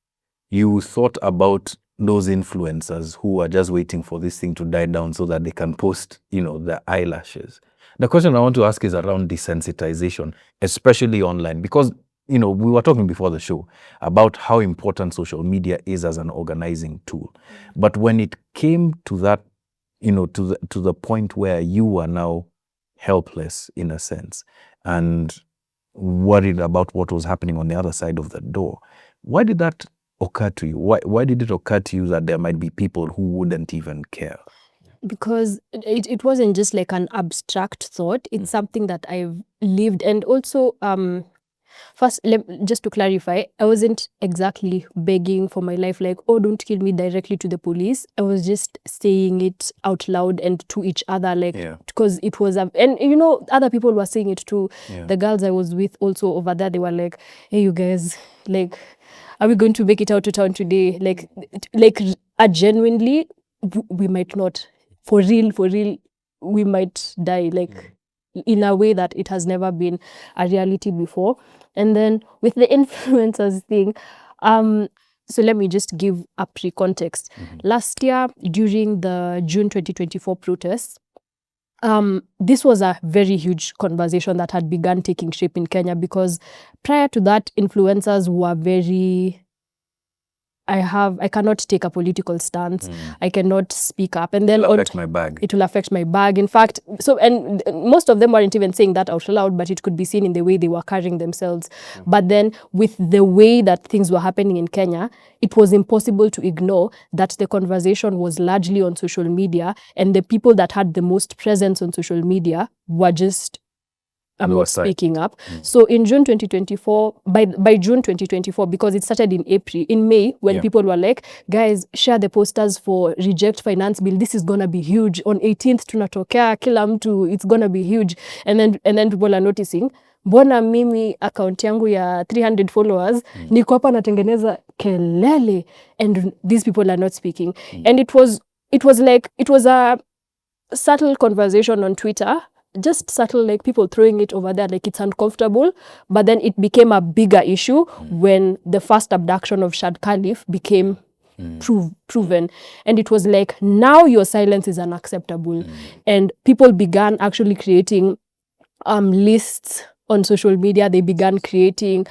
you thought about those influencers who are just waiting for this thing to die down so that they can post, their eyelashes. The question I want to ask is around desensitization, especially online, because, we were talking before the show about how important social media is as an organizing tool. But when it came to that, to the point where you are now helpless in a sense and worried about what was happening on the other side of the door, why did that occur to you? Why did it occur to you that there might be people who wouldn't even care? Because it wasn't just like an abstract thought. It's something that I've lived. And also, first, just to clarify, I wasn't exactly begging for my life, like, oh, don't kill me, directly to the police. I was just saying it out loud and to each other, like, because it was, and other people were saying it too. Yeah. The girls I was with also over there, they were like, hey, you guys, like, are we going to make it out to town today? Like genuinely, we might not. For real, we might die, like, in a way that it has never been a reality before. And then with the influencers thing, so let me just give a pre-context. Last year, during the June 2024 protests, this was a very huge conversation that had begun taking shape in Kenya, because prior to that, influencers were very... I cannot take a political stance. I cannot speak up. And then it will affect my bag. It will affect my bag. In fact, and most of them weren't even saying that out loud, but it could be seen in the way they were carrying themselves. But then with the way that things were happening in Kenya, it was impossible to ignore that the conversation was largely on social media, and the people that had the most presence on social media were just not speaking up. So in June 2024, by June 2024, because it started in May, when people were like, guys, share the posters for Reject Finance Bill. This is going to be huge. On 18th, tunatokea, kila mtu, it's going to be huge. And then people are noticing, mbona mimi account yangu ya 300 followers, niko hapa natengeneza kelele, and these people are not speaking. And it was a subtle conversation on Twitter, just subtle, like people throwing it over there, like it's uncomfortable. But then it became a bigger issue when the first abduction of Shad Khalif became proven. And it was like, now your silence is unacceptable. And people began actually creating lists on social media. They began creating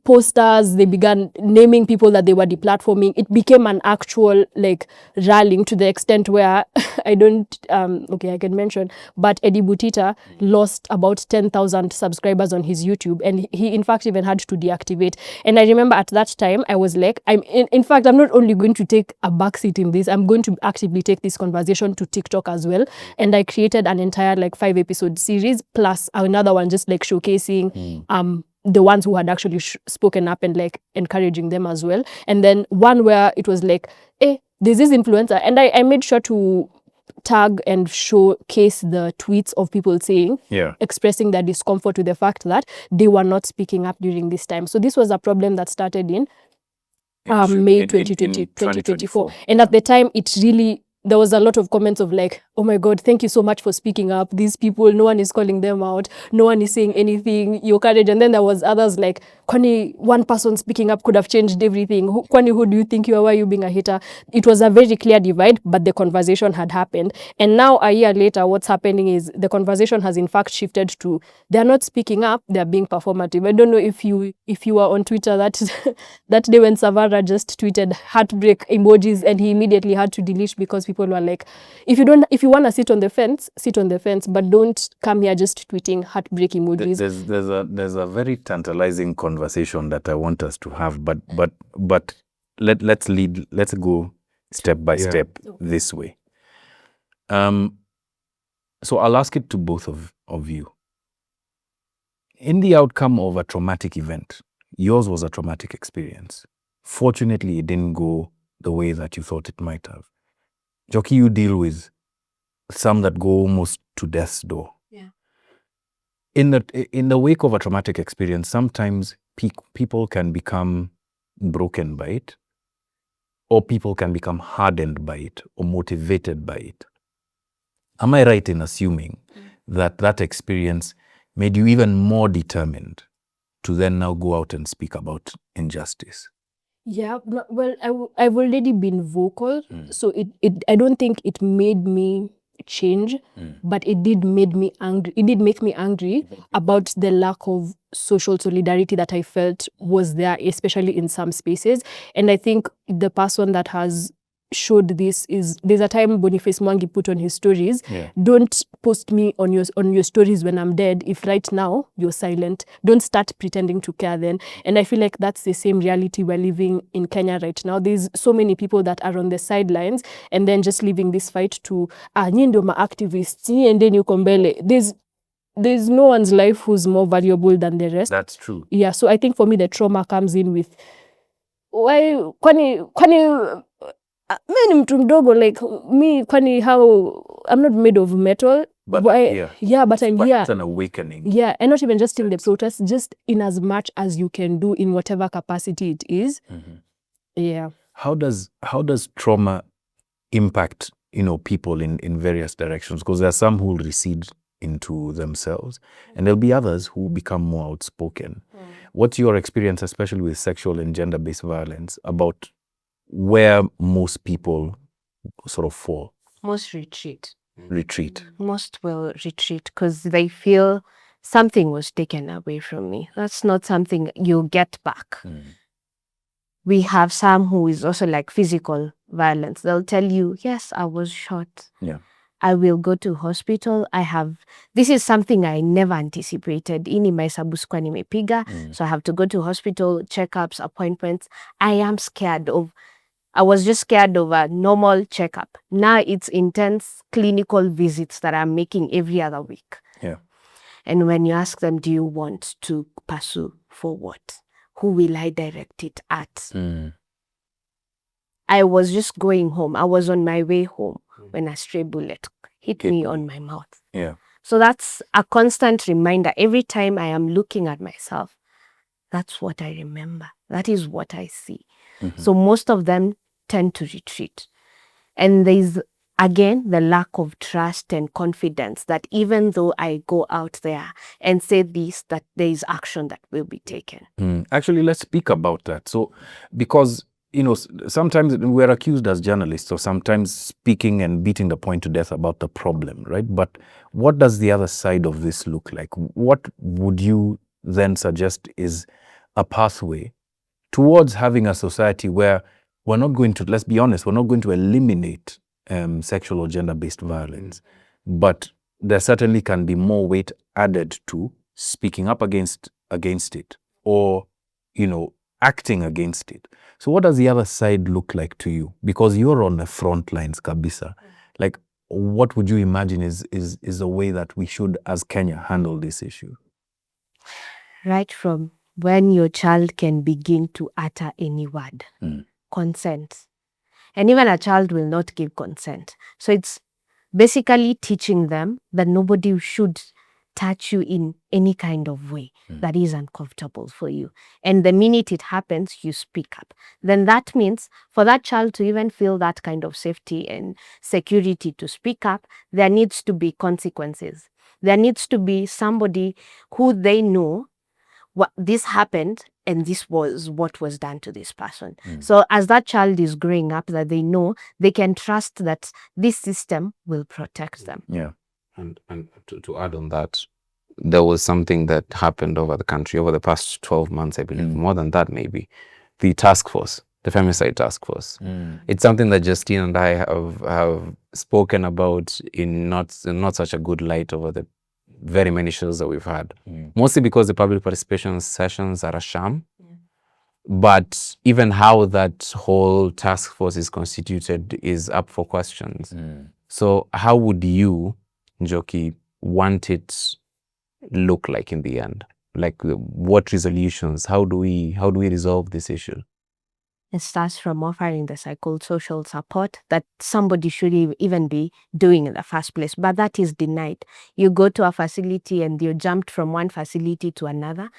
posters, they began naming people that they were deplatforming. It became an actual like rallying to the extent where I can mention, but Eddie Butita lost about 10,000 subscribers on his YouTube, and he in fact even had to deactivate. And I remember at that time I was like, in fact I'm not only going to take a backseat in this, I'm going to actively take this conversation to TikTok as well. And I created an entire like 5-episode series plus another one just like showcasing the ones who had actually spoken up and like encouraging them as well. And then one where it was like, hey, there's this influencer, and I made sure to tag and showcase the tweets of people saying, expressing their discomfort with the fact that they were not speaking up during this time. So this was a problem that started in May 2024. And at the time, there was a lot of comments of like, oh my God, thank you so much for speaking up. These people, no one is calling them out. No one is saying anything. Your courage. And then there was others like, Kwani, one person speaking up could have changed everything. Kwani, who do you think you are? Why are you being a hater? It was a very clear divide, but the conversation had happened. And now a year later, what's happening is the conversation has in fact shifted to, they're not speaking up, they're being performative. I don't know if you were on Twitter that day when Savara just tweeted heartbreak emojis, and he immediately had to delete because people were like, if you want to sit on the fence, but don't come here just tweeting heartbreak emojis. There's a very tantalizing conversation that I want us to have, but let's go step by step this way. So I'll ask it to both of you. In the outcome of a traumatic event, yours was a traumatic experience. Fortunately, it didn't go the way that you thought it might have. Joki, you deal with some that go almost to death's door. Yeah. In the wake of a traumatic experience, sometimes people can become broken by it, or people can become hardened by it, or motivated by it. Am I right in assuming that experience made you even more determined to then now go out and speak about injustice? Yeah, well, I've already been vocal, so I don't think it made me change, but it did make me angry. It did make me angry about the lack of social solidarity that I felt was there, especially in some spaces. And I think the person that has showed this is, there's a time Boniface Mwangi put on his stories, don't post me on your stories when I'm dead. If right now you're silent, don't start pretending to care then. And I feel like that's the same reality we're living in Kenya right now. There's so many people that are on the sidelines and then just leaving this fight to nyinyi ndio ma activists, nyinyi endeni uko mbele. There's no one's life who's more valuable than the rest. That's true. Yeah, so I think for me the trauma comes in with kwani mi ni mtu mdogo, like me, kwani how I'm not made of metal, but but I'm here. It's an awakening. Yeah, and not even just in the protests, just in as much as you can do in whatever capacity it is. Yeah. How does trauma impact people in various directions? Because there are some who will recede into themselves, and there'll be others who become more outspoken. What's your experience, especially with sexual and gender-based violence, about where most people sort of fall? Most retreat. Most will retreat because they feel something was taken away from me. That's not something you'll get back. We have some who is also like physical violence. They'll tell you, yes, I was shot. Yeah. I will go to hospital. This is something I never anticipated. Ini maisabu sikuwa nimepiga. So I have to go to hospital, checkups, appointments. I was just scared of a normal checkup. Now it's intense clinical visits that I'm making every other week. Yeah. And when you ask them, do you want to pursue for what? Who will I direct it at? I was just going home. I was on my way home when a stray bullet hit me on my mouth. Yeah. So that's a constant reminder. Every time I am looking at myself, that's what I remember. That is what I see. So most of them tend to retreat. And there's, again, the lack of trust and confidence that even though I go out there and say this, that there is action that will be taken. Actually, let's speak about that. So, because, sometimes we're accused as journalists of sometimes speaking and beating the point to death about the problem, right? But what does the other side of this look like? What would you then suggest is a pathway towards having a society where we're not going to, let's be honest, we're not going to eliminate sexual or gender-based violence, but there certainly can be more weight added to speaking up against it, or, acting against it. So what does the other side look like to you? Because you're on the front lines, kabisa. Like, what would you imagine is a way that we should, as Kenya, handle this issue? Right from when your child can begin to utter any word. Consent. And even a child will not give consent. So it's basically teaching them that nobody should touch you in any kind of way that is uncomfortable for you. And the minute it happens, you speak up. Then that means for that child to even feel that kind of safety and security to speak up, there needs to be consequences. There needs to be somebody who they know what this happened and this was what was done to this person. So as that child is growing up, that they know they can trust that this system will protect them. Yeah. And to add on that, there was something that happened over the country over the past 12 months, I believe, more than that maybe. The task force, the Femicide task force. It's something that Justine and I have spoken about in not such a good light over the very many shows that we've had. Mostly because the public participation sessions are a sham. But even how that whole task force is constituted is up for questions. So how would you, Njoki, want it look like in the end? Like, what resolutions? How do we resolve this issue? It starts from offering the psychosocial support that somebody should even be doing in the first place, but that is denied. You go to a facility and you're jumped from one facility to another.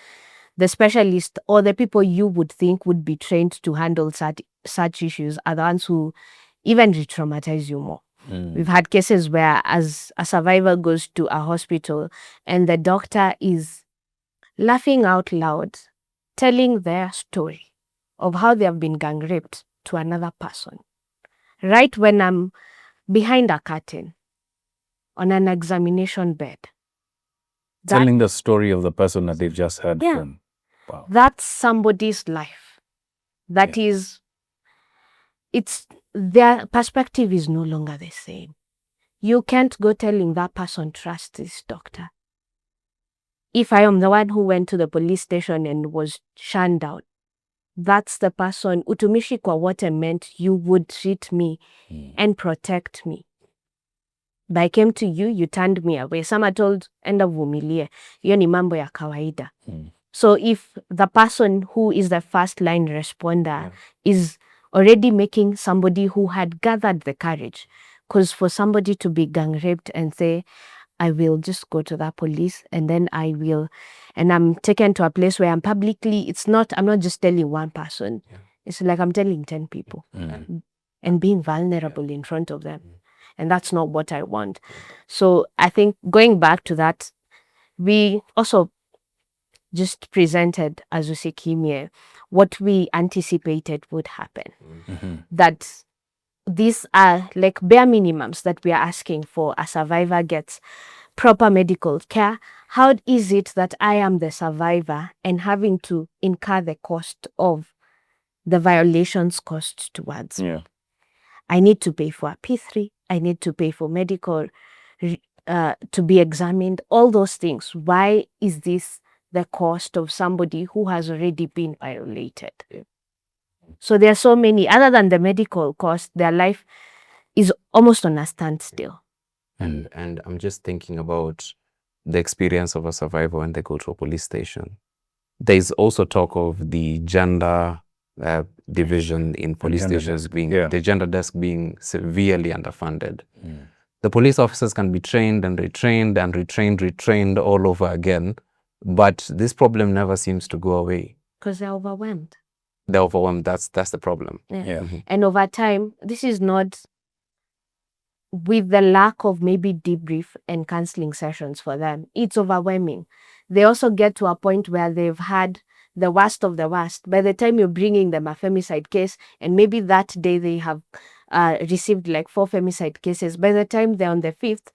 The specialist or the people you would think would be trained to handle such issues are the ones who even re-traumatize you more. We've had cases where as a survivor goes to a hospital and the doctor is laughing out loud, telling their story of how they have been gang raped to another person. Right when I'm behind a curtain on an examination bed. Telling the story of the person that they've just heard from. Wow. That's somebody's life. That is, it's their perspective is no longer the same. You can't go telling that person, trust this doctor. If I am the one who went to the police station and was shunned out, that's the person, utumishi kwa wote meant you would treat me and protect me. But I came to you, you turned me away. Some are told, enda vumilie. Hiyo ni mambo ya kawaida. So if the person who is the first line responder is already making somebody who had gathered the courage, because for somebody to be gang raped and say, I will just go to the police and then and I'm taken to a place where I'm publicly, I'm not just telling one person. It's like I'm telling 10 people and being vulnerable in front of them. And that's not what I want. So I think going back to that, we also just presented as Usikimie what we anticipated would happen. That these are like bare minimums that we are asking for. A survivor gets proper medical care. How is it that I am the survivor and having to incur the cost of the violations cost towards me? I need to pay for a P3. I need to pay for medical to be examined. All those things. Why is this the cost of somebody who has already been violated? So there are so many, other than the medical cost, their life is almost on a standstill. And I'm just thinking about the experience of a survivor when they go to a police station. There's also talk of the gender division in police stations the gender desk being severely underfunded. The police officers can be trained and retrained and retrained all over again, but this problem never seems to go away. Because they're overwhelmed. They're overwhelmed. That's the problem. And over time, this is not with the lack of maybe debrief and counseling sessions for them. It's overwhelming. They also get to a point where they've had the worst of the worst. By the time you're bringing them a femicide case, and maybe that day they have received like 4 femicide cases, by the time they're on the 5th,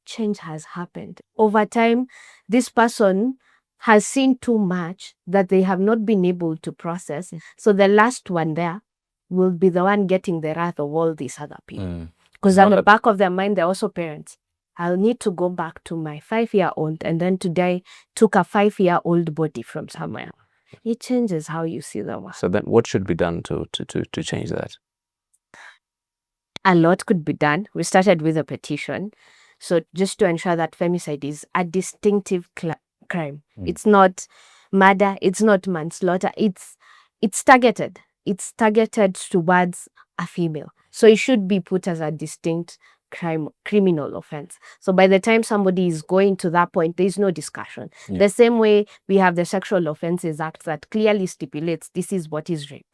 change has happened. Over time, this person has seen too much that they have not been able to process. So the last one there will be the one getting the wrath of all these other people. Because at the back of their mind, they're also parents. I'll need to go back to my 5-year-old, and then today took a 5-year-old body from somewhere. It changes how you see the world. So then what should be done to change that? A lot could be done. We started with a petition. So just to ensure that femicide is a distinctive crime. It's not murder, it's not manslaughter, it's targeted. It's targeted towards a female. So it should be put as a distinct criminal offense. So by the time somebody is going to that point, there is no discussion. The same way we have the Sexual Offences Act that clearly stipulates this is what is rape.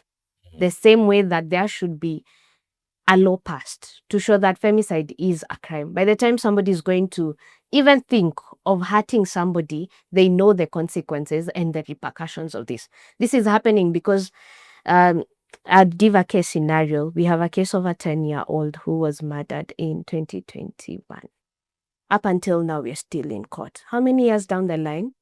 The same way that there should be a law passed to show that femicide is a crime. By the time somebody is going to even think of hurting somebody, they know the consequences and the repercussions of this. This is happening because I'll give a case scenario. We have a case of a 10-year-old who was murdered in 2021. Up until now, we're still in court. How many years down the line?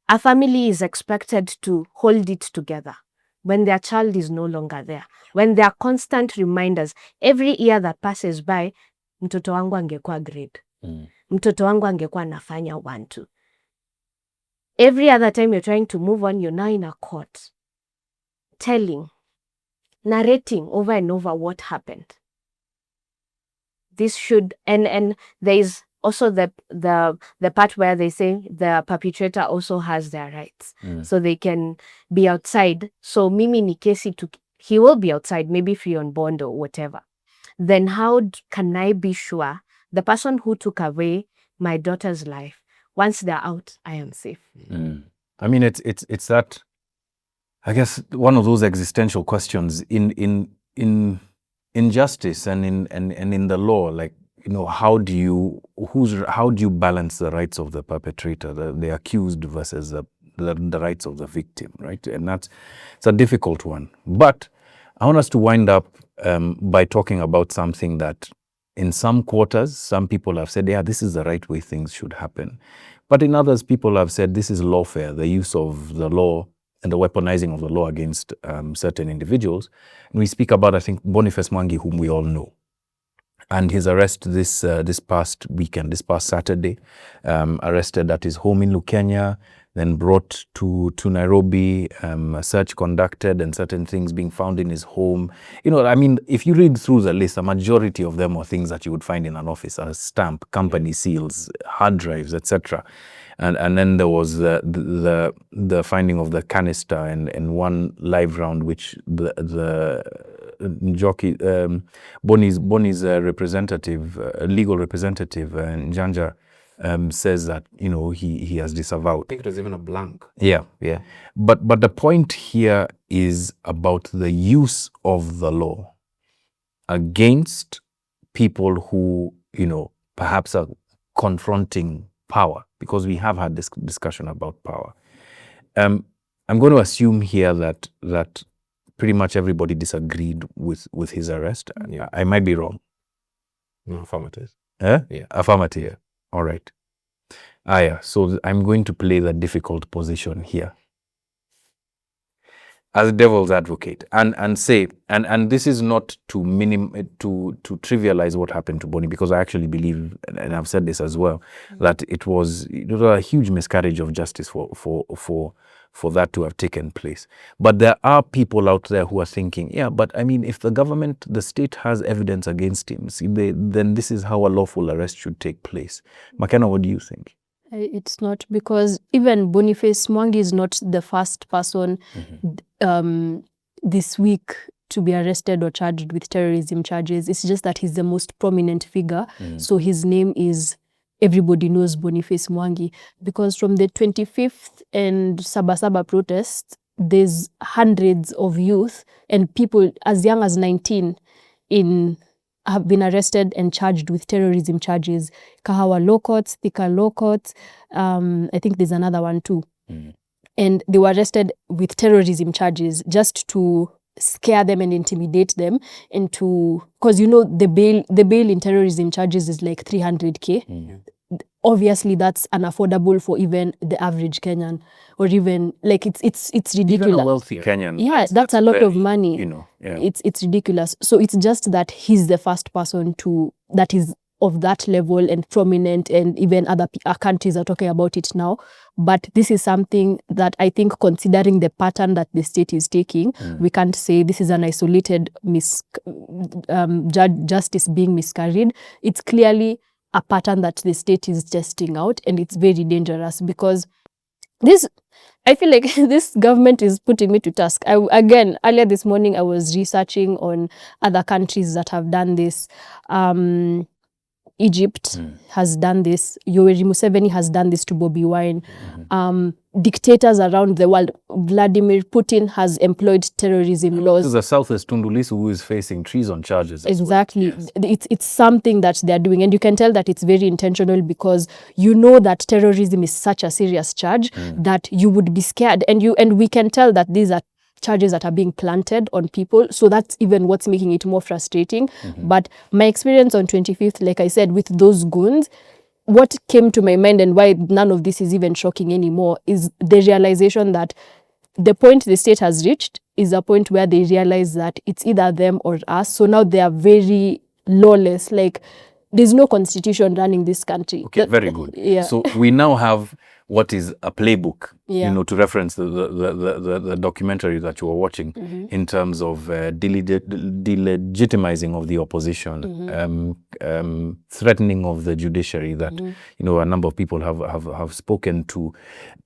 A family is expected to hold it together when their child is no longer there. When there are constant reminders, every year that passes by, mtoto wangu angekuwa grade. Mtoto wangu angekuwa anafanya 1-2. Every other time you're trying to move on, you're now in a court. Telling, narrating over and over what happened. This should, and there is also the part where they say the perpetrator also has their rights. So they can be outside. So mimi ni kesi he will be outside, maybe free on bond or whatever. Then how can I be sure the person who took away my daughter's life, once they're out, I am safe? I mean, it's that, I guess, one of those existential questions in justice and in the law, like, you know, how do you balance the rights of the perpetrator, the accused, versus the rights of the victim, right? And it's a difficult one. But I want us to wind up by talking about something that in some quarters, some people have said, yeah, this is the right way things should happen. But in others, people have said this is lawfare, the use of the law and the weaponizing of the law against certain individuals. And we speak about, I think, Boniface Mwangi, whom we all know, and his arrest this past weekend, this past Saturday, arrested at his home in Lukenya, then brought to Nairobi, a search conducted, and certain things being found in his home. You know, I mean, if you read through the list, a majority of them are things that you would find in an office: a stamp, company seals, hard drives, etc. And then there was the finding of the canister and one live round, which the jockey Boni's representative, legal representative, Njanja, says that, you know, he has disavowed. I think it was even a blank. Yeah. But the point here is about the use of the law against people who, you know, perhaps are confronting power, because we have had this discussion about power. I'm going to assume here that pretty much everybody disagreed with his arrest. Yeah. I might be wrong. No, affirmative. Yeah. Affirmative. All right. Yeah. So I'm going to play the difficult position here as devil's advocate and say, and this is not to trivialize what happened to Boni, because I actually believe, and I've said this as well, that it was a huge miscarriage of justice for that to have taken place. But there are people out there who are thinking, yeah, but I mean, if the state has evidence against him, then this is how a lawful arrest should take place. McKenna, what do you think? It's not, because even Boniface Mwangi is not the first person this week to be arrested or charged with terrorism charges. It's just that he's the most prominent figure. So his name is, everybody knows Boniface Mwangi, because from the 25th and Sabasaba protests, there's hundreds of youth and people as young as 19 have been arrested and charged with terrorism charges. Kahawa law courts, Thika law courts, I think there's another one too. And they were arrested with terrorism charges just to scare them and intimidate them into, because you know the bail in terrorism charges is like 300K. obviously that's unaffordable for even the average Kenyan, or even like it's ridiculous. Even a wealthy Kenyan. Yeah, that's a lot of money. Yeah. It's ridiculous. So it's just that he's the first person that is of that level and prominent, and even other countries are talking about it now. But this is something that I think, considering the pattern that the state is taking, we can't say this is an isolated justice being miscarried. It's clearly a pattern that the state is testing out, and it's very dangerous, because I feel like this government is putting me to task. Earlier this morning, I was researching on other countries that have done this. Egypt has done this. Yoweri Museveni has done this to Bobi Wine. Dictators around the world. Vladimir Putin has employed terrorism laws. There's a Southwest Tundu Lissu who is facing treason charges. Exactly. Yes. It's something that they're doing, and you can tell that it's very intentional, because you know that terrorism is such a serious charge that you would be scared, and we can tell that these are charges that are being planted on people. So that's even what's making it more frustrating. But my experience on 25th, like I said, with those goons, what came to my mind, and why none of this is even shocking anymore, is the realization that the point the state has reached is a point where they realize that it's either them or us. So now they are very lawless. Like, there's no constitution running this country. Okay, very good. Yeah. So we now have what is a playbook, Yeah. to reference the documentary that you were watching, in terms of delegitimizing of the opposition, threatening of the judiciary, that a number of people have spoken to,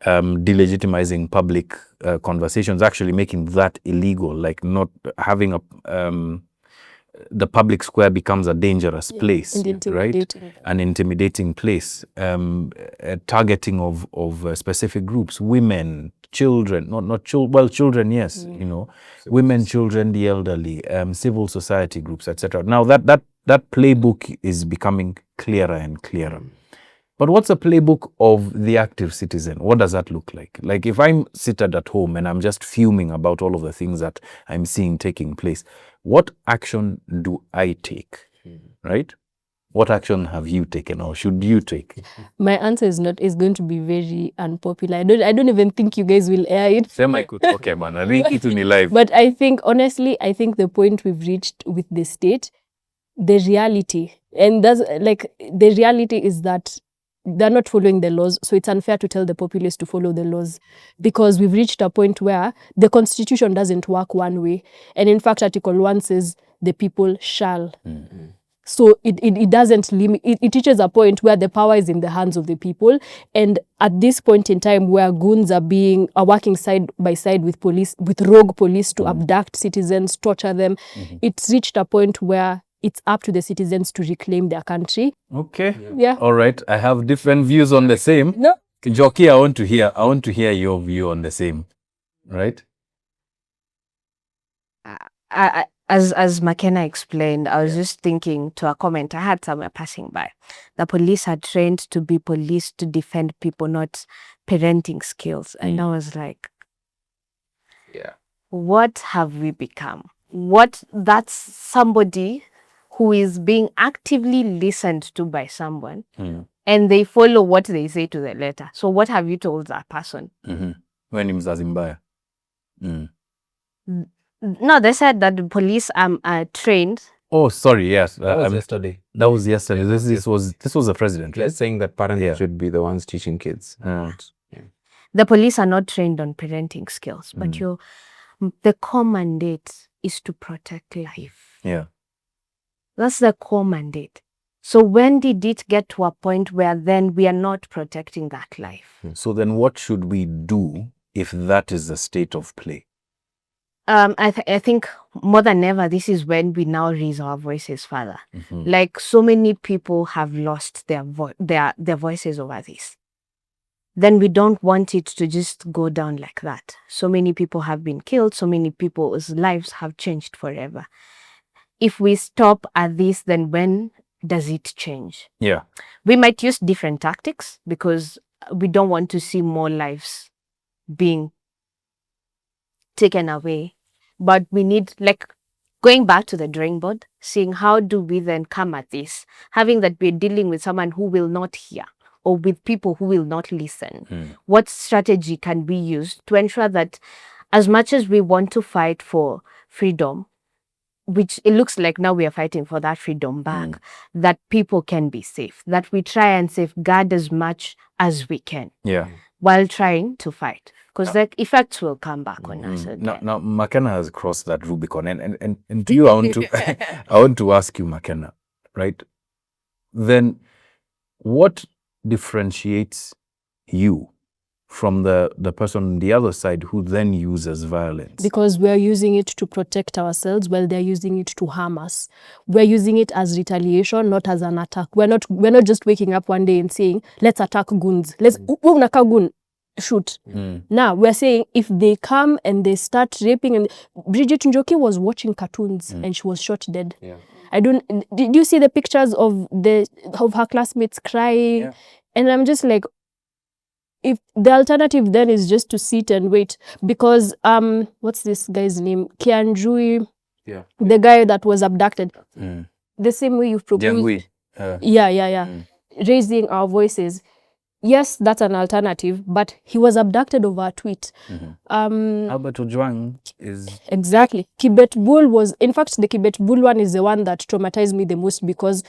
delegitimizing public conversations, actually making that illegal, like not having the public square becomes a dangerous place, right? An intimidating place. Targeting of specific groups, women, children, not children, well, children, yes, women, children, the elderly, civil society groups, etc. Now that playbook is becoming clearer and clearer. But what's a playbook of the active citizen? What does that look like? Like, if I'm seated at home and I'm just fuming about all of the things that I'm seeing taking place, what action do I take, right? What action have you taken, or should you take? My answer is going to be very unpopular. I don't even think you guys will air it. Okay, man, I think it will be live. But I think, honestly, the point we've reached with the state, the reality, and the reality is that they're not following the laws. So it's unfair to tell the populace to follow the laws, because we've reached a point where the constitution doesn't work one way. And in fact, Article 1 says the people shall. So it doesn't limit. It reaches a point where the power is in the hands of the people. And at this point in time, where goons are working side by side with police, with rogue police, to abduct citizens, torture them, it's reached a point where it's up to the citizens to reclaim their country. Okay. Yeah. All right. I have different views on the same. No. Jockey, I want to hear your view on the same. Right? As McKenna explained, I was just thinking to a comment I had somewhere passing by. The police are trained to be police to defend people, not parenting skills. And I was like, what have we become? That's somebody who is being actively listened to by someone, and they follow what they say to the letter. So what have you told that person? When him Zazimbaya. No, they said that the police are trained. Oh, sorry, yes. That was yesterday. That was yesterday. This was the president, right? They're saying that parents should be the ones teaching kids. The police are not trained on parenting skills, but the core mandate is to protect life. Yeah. That's the core mandate. So when did it get to a point where then we are not protecting that life? So then what should we do if that is the state of play? I think more than ever, this is when we now raise our voices further. Like, so many people have lost their voices over this. Then we don't want it to just go down like that. So many people have been killed. So many people's lives have changed forever. If we stop at this, then when does it change? Yeah. We might use different tactics, because we don't want to see more lives being taken away. But we need, like, going back to the drawing board, seeing how do we then come at this, having that we're dealing with someone who will not hear, or with people who will not listen? What strategy can be used to ensure that as much as we want to fight for freedom, which it looks like now we are fighting for that freedom back, that people can be safe, that we try and safeguard as much as we can while trying to fight? Because the effects will come back on us again. Now, McKenna has crossed that Rubicon, and to you, I want to, I want to ask you, McKenna, right? Then, what differentiates you from the person on the other side who then uses violence? Because we're using it to protect ourselves while they're using it to harm us. We're using it as retaliation, not as an attack. We're not just waking up one day and saying, let's attack goons. Let's unaka goon, shoot. Now we're saying if they come and they start raping, and Bridget Njoki was watching cartoons and she was shot dead. Did you see the pictures of her classmates crying? And I'm just like, if the alternative then is just to sit and wait, because what's this guy's name? Kianjui, the guy that was abducted. The same way you've proposed. Raising our voices. Yes, that's an alternative, but he was abducted over a tweet. Albert Ojwang is... Exactly. Kibet Bull was... In fact, the Kibet Bull one is the one that traumatized me the most, because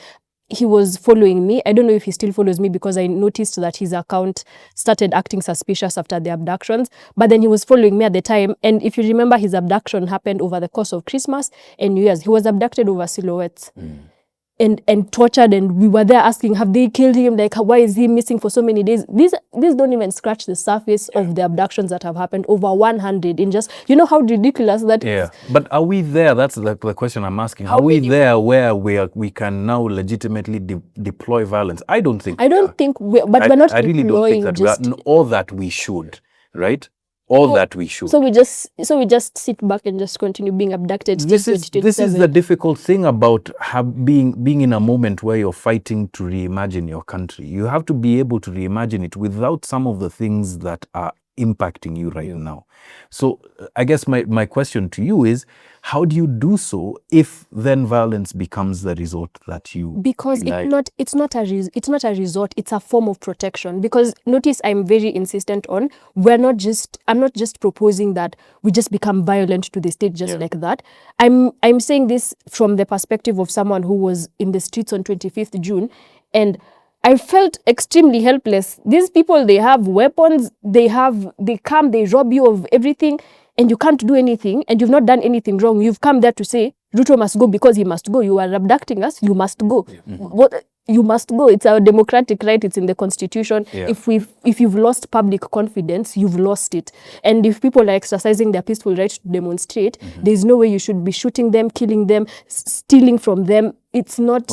he was following me. I don't know if he still follows me, because I noticed that his account started acting suspicious after the abductions. But then he was following me at the time. And if you remember, his abduction happened over the course of Christmas and New Year's. He was abducted over silhouettes. And tortured, and we were there asking, have they killed him? Like, why is he missing for so many days? These don't even scratch the surface of the abductions that have happened. Over 100 in just, you know how ridiculous that is? But are we there? That's the question I'm asking. Are we there where we can now legitimately deploy violence? I don't think. I don't think, we're not. I really don't think that we are, or that we should, right? That we should. So we just sit back and just continue being abducted. This is the difficult thing about being in a moment where you're fighting to reimagine your country. You have to be able to reimagine it without some of the things that are impacting you right now. So I guess my question to you is, how do you do so if then violence becomes the resort that you because like? it's not a resort, it's a form of protection. Because notice I'm very insistent on, I'm not just proposing that we just become violent to the state just like that. I'm saying this from the perspective of someone who was in the streets on 25th June, and I felt extremely helpless. These people, they have weapons, they come, they rob you of everything, and you can't do anything, and you've not done anything wrong. You've come there to say, Ruto must go because he must go. You are abducting us, you must go. What? You must go. It's our democratic right. It's in the constitution. If you've lost public confidence, you've lost it. And if people are exercising their peaceful right to demonstrate, there's no way you should be shooting them, killing them, stealing from them. It's not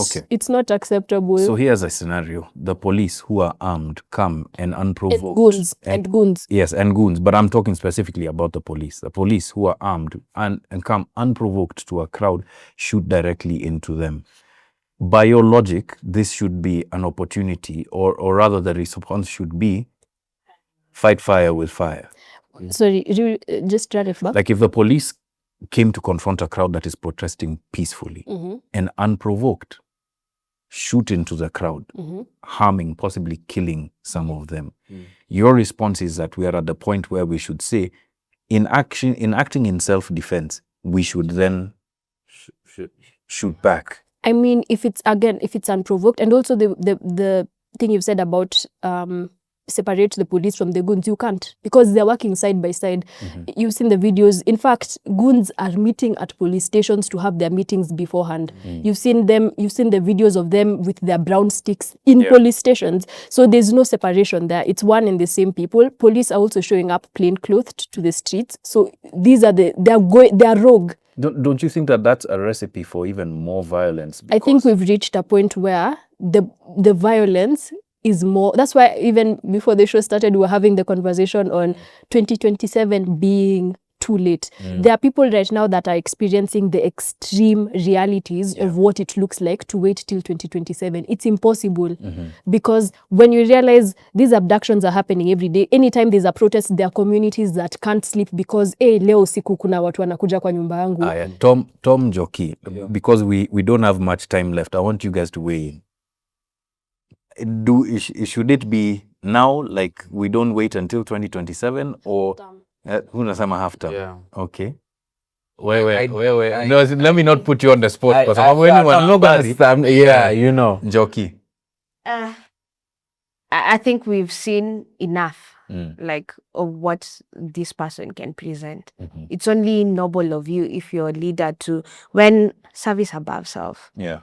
acceptable. So here's a scenario. The police who are armed come and unprovoked. And goons. Yes, and goons. But I'm talking specifically about the police. The police who are armed and come unprovoked to a crowd, shoot directly into them. By your logic, this should be an opportunity, or rather the response should be fight fire with fire. Sorry, just run it back. Like if the police came to confront a crowd that is protesting peacefully and unprovoked, shoot into the crowd, harming, possibly killing some of them. Your response is that we are at the point where we should say, in acting in self-defense, we should then shoot back. I mean, if it's unprovoked, and also the thing you've said about separate the police from the goons, you can't, because they're working side by side. You've seen the videos. In fact, goons are meeting at police stations to have their meetings beforehand. You've seen the videos of them with their brown sticks in police stations. So there's no separation there. It's one and the same people. Police are also showing up plain clothed to the streets. So they're rogue. Don't you think that that's a recipe for even more violence? I think we've reached a point where the violence is more. That's why even before the show started, we were having the conversation on 2027 being too late. There are people right now that are experiencing the extreme realities of what it looks like to wait till 2027. It's impossible because when you realize these abductions are happening every day, anytime there's a protest, there are communities that can't sleep because leo siku kuna watu wanakuja kwa nyumba yangu. Tom Njoki, because we don't have much time left, I want you guys to weigh in. should it be now, like we don't wait until 2027, or unasema half term? Yeah. Okay. I- No, let me not put you on the spot, because I'm not gonna stand. Yeah, you know. Njoki. I think we've seen enough, Mm. like, of what this person can present. Mhm. It's only noble of you, if you're a leader, to, when service above self, Yeah.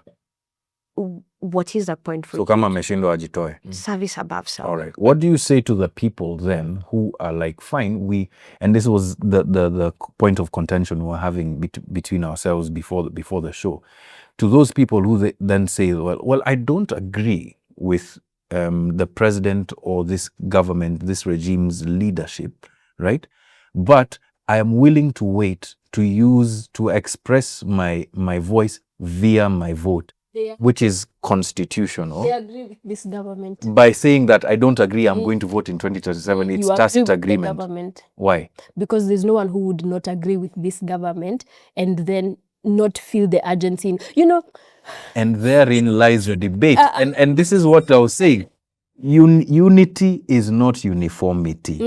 what is the point for So kama ameshindwa ajitoe. service above self? All right. What do you say to the people then who are like, fine, and this was the point of contention we were having between ourselves before the show. To those people who then say, well, I don't agree with the president or this government, this regime's leadership, right? But I am willing to wait to express my voice via my vote, which is constitutional. They agree with this government. By saying that I don't agree, I'm going to vote in 2027, it's You agree tacit with the agreement. government. Why? Because there's no one who would not agree with this government and then not feel the urgency. And therein lies the debate. And this is what I was saying. Unity is not uniformity,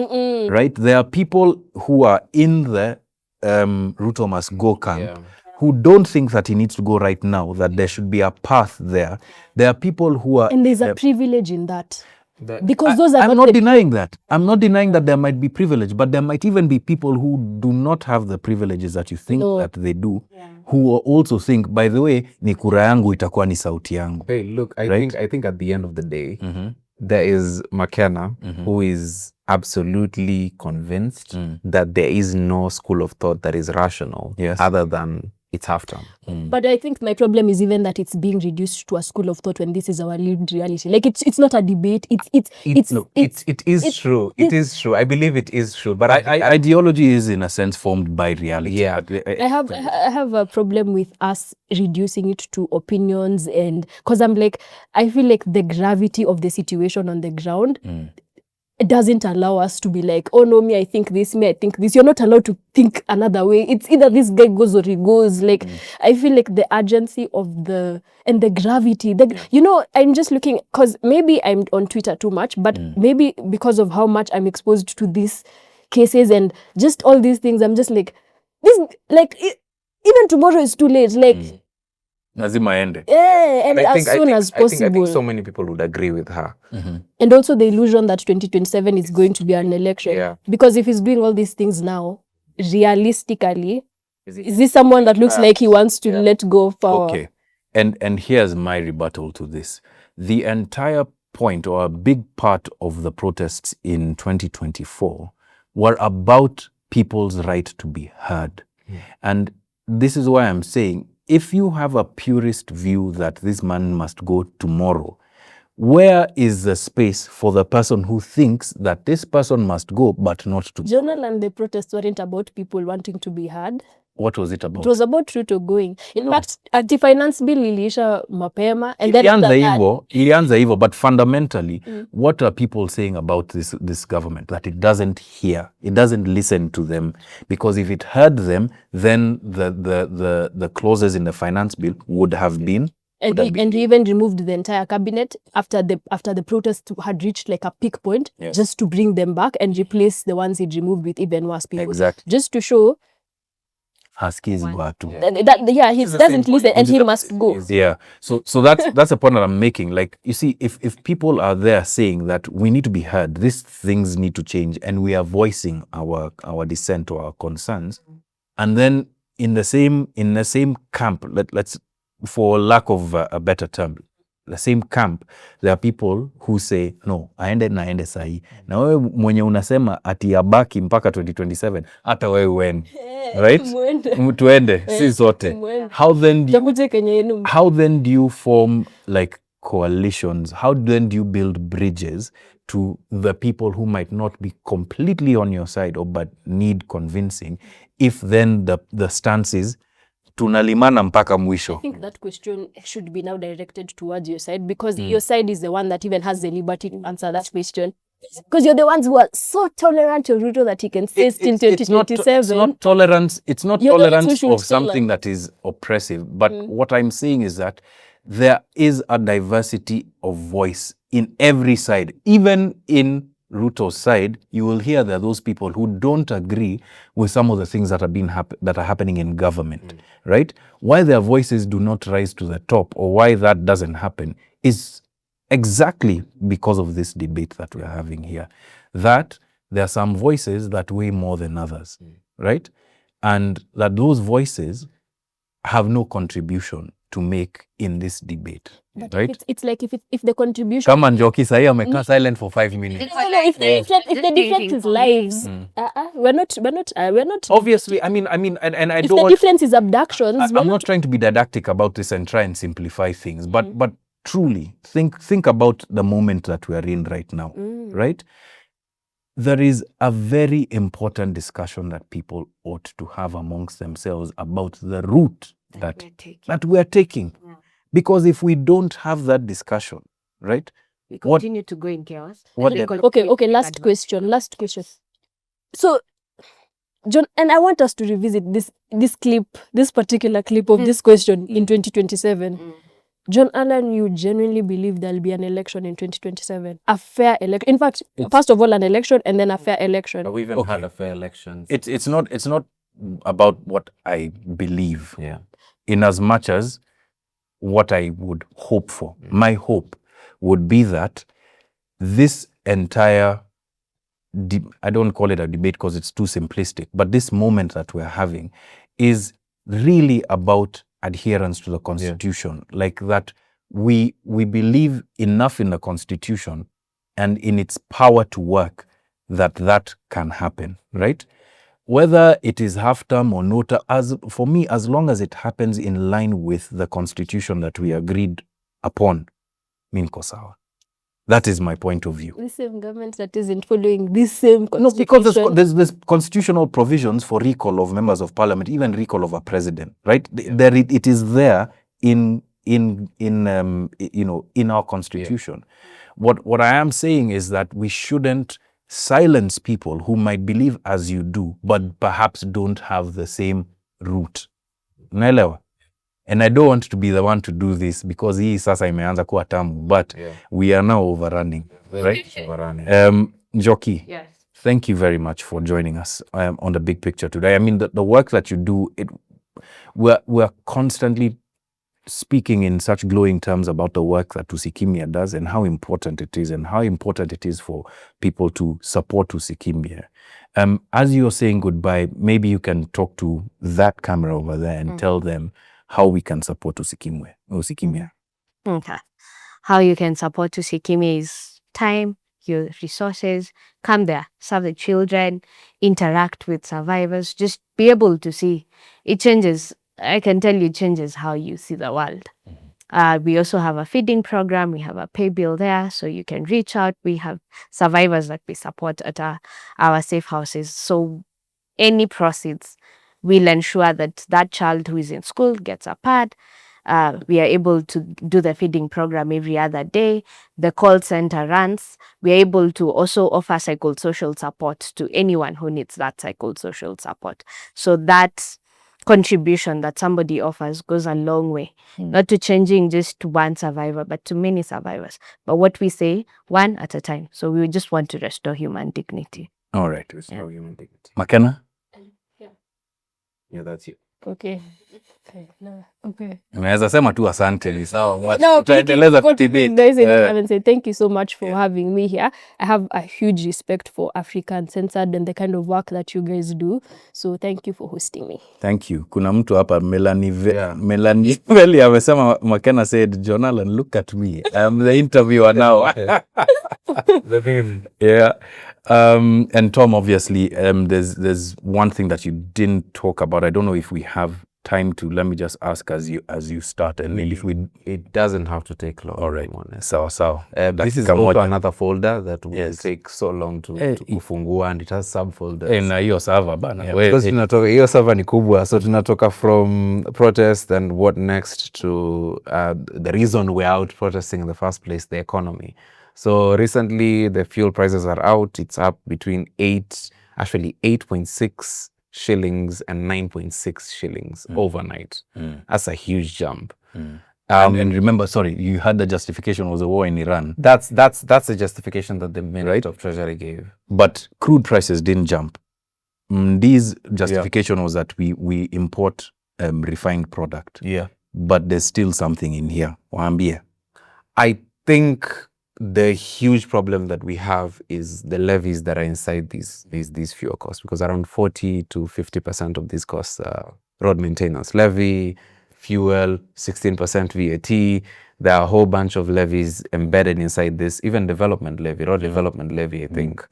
right? There are people who are in the Ruto must go camp who don't think that he needs to go right now, that there should be a path there. There are people who are... And there's a privilege in that. Because those are I'm not denying that. I'm not denying that there might be privilege, but there might even be people who do not have the privileges that you think that they do, who also think, by the way, ni kura yangu itakuwa ni sauti yangu. Hey, look, I think at the end of the day, Mhm. there is McKenna who is absolutely convinced that there is no school of thought that is rational other than it's half term. But I think my problem is even that it's being reduced to a school of thought when this is our lived reality. Like it's not a debate. It is true. It is true. I believe it is true. But ideology is in a sense formed by reality. Yeah. I have a problem with us reducing it to opinions, and because I feel like the gravity of the situation on the ground it doesn't allow us to be like, oh no, me I think this, me I think this. You're not allowed to think another way. It's either this guy goes or he goes. Like I feel like the urgency of the gravity. I'm just looking, because maybe I'm on Twitter too much, but maybe because of how much I'm exposed to these cases and just all these things, I'm just like this. Even tomorrow is too late. Like. Lazima ende. And as soon as possible. I think so many people would agree with her. And also the illusion that 2027 is going to be an election. Yeah. Because if he's doing all these things now, realistically, is this someone that looks like he wants to let go of power? Okay. And here's my rebuttal to this. The entire point, or a big part of the protests in 2024 were about people's right to be heard. And this is why I'm saying, if you have a purist view that this man must go tomorrow, where is the space for the person who thinks that this person must go but not to? Journal and the protests weren't about people wanting to be heard. What was it about? It was about Ruto going. In fact, anti-finance bill iliisha mapema. And then ilianza hivyo, but fundamentally, what are people saying about this government? That it doesn't hear, it doesn't listen to them. Because if it heard them, then the clauses in the finance bill would have been. And he even removed the entire cabinet after the protest had reached like a peak point, just to bring them back and replace the ones he'd removed with even worse people. Exactly. Just to show Haskizi watu. He doesn't listen and he must go. Yeah. So that's a point that I'm making. Like, you see, if people are there saying that we need to be heard, these things need to change, and we are voicing our dissent or our concerns, and then in the same camp, let's for lack of a better term, the same camp, there are people who say no, aende sahi. Na wewe mwenye unasema ati abaki mpaka 2027, hata wewe uende. Right? Tuende, si zote. How then do you form like coalitions? How then do you build bridges to the people who might not be completely on your side, or but need convincing, if then the stance is tunalimana mpaka mwisho? I think that question should be now directed towards your side, because your side is the one that even has the liberty to answer that question. Because you're the ones who are so tolerant to Ruto that he can stay till 2027. It's not tolerance. It's not You're tolerance of something that is oppressive. But what I'm saying is that there is a diversity of voice in every side, even in Ruto's side, you will hear there are those people who don't agree with some of the things that are happening in government, right? Why their voices do not rise to the top, or why that doesn't happen, is exactly because of this debate that we're having here. That there are some voices that weigh more than others, right? And that those voices have no contribution to make in this debate, But right? it's like if the contribution... Come on, Joki, sahi amekaa silent for 5 minutes. No, if the difference is lives, we're not. Obviously, I mean, and I If don't the want... difference is abductions, I'm not trying to be didactic about this and try and simplify things, but truly think about the moment that we are in right now, right? There is a very important discussion that people ought to have amongst themselves about the route that we are taking. Because if we don't have that discussion, right? We continue to go in chaos. Okay, last question. So, John, and I want us to revisit this particular clip of this question in 2027. John Allen, you genuinely believe there'll be an election in 2027? A fair election. In fact, first of all, an election and then a fair election. But we even had a fair election. It's not about what I believe. Yeah. In as much as what I would hope for. My hope would be that this entire, I don't call it a debate because it's too simplistic, but this moment that we're having is really about adherence to the Constitution. Like that we believe enough in the Constitution and in its power to work that can happen, right? Whether it is half term or no term, for me, as long as it happens in line with the Constitution that we agreed upon, minko sawa. That is my point of view. The same government that isn't following this same Constitution. No, because there's constitutional provisions for recall of members of parliament, even recall of a president, right? There it is there in our Constitution. What I am saying is that we shouldn't silence people who might believe as you do, but perhaps don't have the same route. Naelewa? And I don't want to be the one to do this because hii sasa imeanza kuwa tamu, but we are now overrunning, right? Njoki, Yes. thank you very much for joining us on The Big Picture today. I mean, the work that you do, we're constantly speaking in such glowing terms about the work that Tusikimia does and how important it is and how important it is for people to support Tusikimia. As you're saying goodbye, maybe you can talk to that camera over there and tell them how we can support Tusikimia. Okay. How you can support Tusikimia is time, your resources, come there, serve the children, interact with survivors, just be able to see. It changes, I can tell you, it changes how you see the world. We also have a feeding program. We have a pay bill there, so you can reach out. We have survivors that we support at our safe houses. So any proceeds will ensure that that child who is in school gets a pad. We are able to do the feeding program every other day. The call center runs. We are able to also offer psychosocial support to anyone who needs that psychosocial support. So that contribution that somebody offers goes a long way, not to changing just one survivor, but to many survivors. But what we say, one at a time. So we just want to restore human dignity. All right. Restore human dignity. McKenna? Yeah, that's you. Okay. No. Okay. Unaweza sema tu asante ni sawa. No, Tutaendeleza debate. Guys, I haven't said thank you so much for having me here. I have a huge respect for Africa Uncensored and the kind of work that you guys do. So thank you for hosting me. Thank you. Kuna mtu hapa Melanie Veli amesema McKenna said, Jonalan, look at me. I'm the interviewer now. Yeah. And Tom, obviously, there's one thing that you didn't talk about. I don't know if we have time to. Let me just ask as you start, and if we. It doesn't have to take long. All right. So. This is also another folder that will take so long to kufungua, and it has subfolders. Na hiyo server bana. Because tunatoka hiyo server ni kubwa, so tunatoka from protest and what next to the reason we're out protesting in the first place, the economy. So recently the fuel prices are out. It's up between 8.6 shillings and 9.6 shillings overnight. That's a huge jump. And remember, sorry, you had the justification was a war in Iran. That's the justification that the Minister Right. of Treasury gave. But crude prices didn't jump. This justification was that we import refined product. Yeah. But there's still something in here. Waambie. I think the huge problem that we have is the levies that are inside these fuel costs, because around 40 to 50% of these costs are road maintenance levy, fuel, 16% VAT. There are a whole bunch of levies embedded inside this, even development levy, road development levy, I think.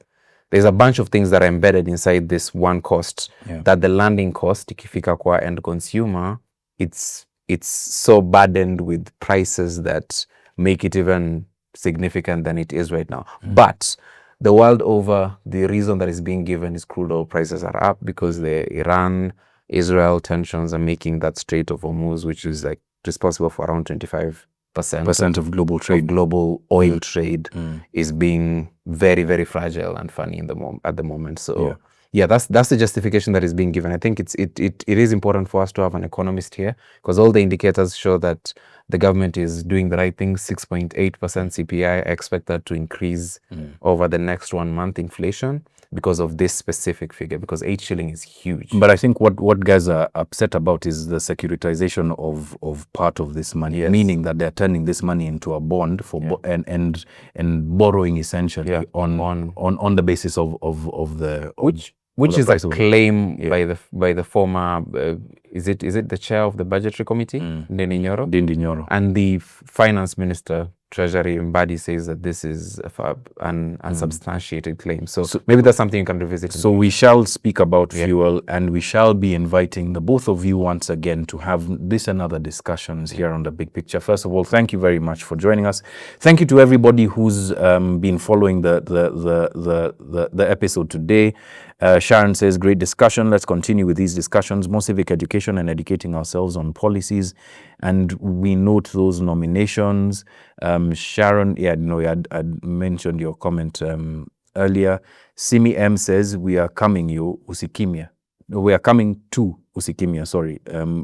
There's a bunch of things that are embedded inside this one cost that the landing cost, ikifika kwa end consumer, it's so burdened with prices that make it even significant than it is right now. But the world over, the reason that is being given is crude oil prices are up because the Iran-Israel tensions are making that Strait of Hormuz, which is like responsible for around 25% of global trade. Global oil trade is being very, very fragile and funny at the moment. So that's the justification that is being given. I think it is important for us to have an economist here, because all the indicators show that the government is doing the right thing. 6.8% CPI. I expect that to increase over the next 1 month inflation because of this specific figure, because 8 shilling is huge. But I think what guys are upset about is the securitization of part of this money, meaning that they're turning this money into a bond for and borrowing essentially on the basis of the which is a claim Yeah. by the former is it the chair of the budgetary committee, Ndindi Nyoro, and the finance minister, Treasury Mbadi, says that this is an unsubstantiated claim. So maybe that's something you can revisit. So we shall speak about fuel, and we shall be inviting the both of you once again to have this and other discussions here on The Big Picture. First of all, thank you very much for joining us. Thank you to everybody who's been following the episode today. Sharon says, great discussion. Let's continue with these discussions. More civic education and educating ourselves on policies. And we note those nominations. Sharon, I'd mentioned your comment earlier. Simi M says, we are coming Usikimia. We are coming to Usikimia,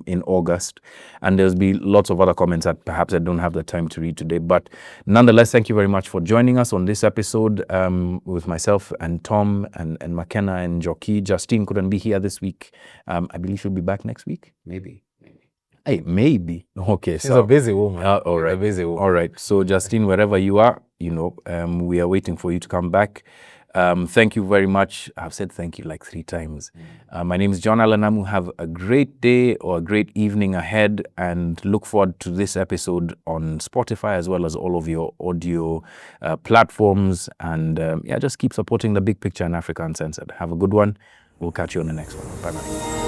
in August. And there's be lots of other comments that perhaps I don't have the time to read today. But nonetheless, thank you very much for joining us on this episode with myself and Tom and McKenna and Jockey. Justine couldn't be here this week. I believe she'll be back next week. Maybe. Hey, maybe. Okay. She's a busy woman. All right. A busy woman. All right. So Justine, wherever you are, we are waiting for you to come back. Thank you very much. I've said thank you like 3 times. My name is John Alanamu. Have a great day or a great evening ahead, and look forward to this episode on Spotify as well as all of your audio platforms. And just keep supporting The Big Picture in Africa Uncensored. Have a good one. We'll catch you on the next one. Bye-bye.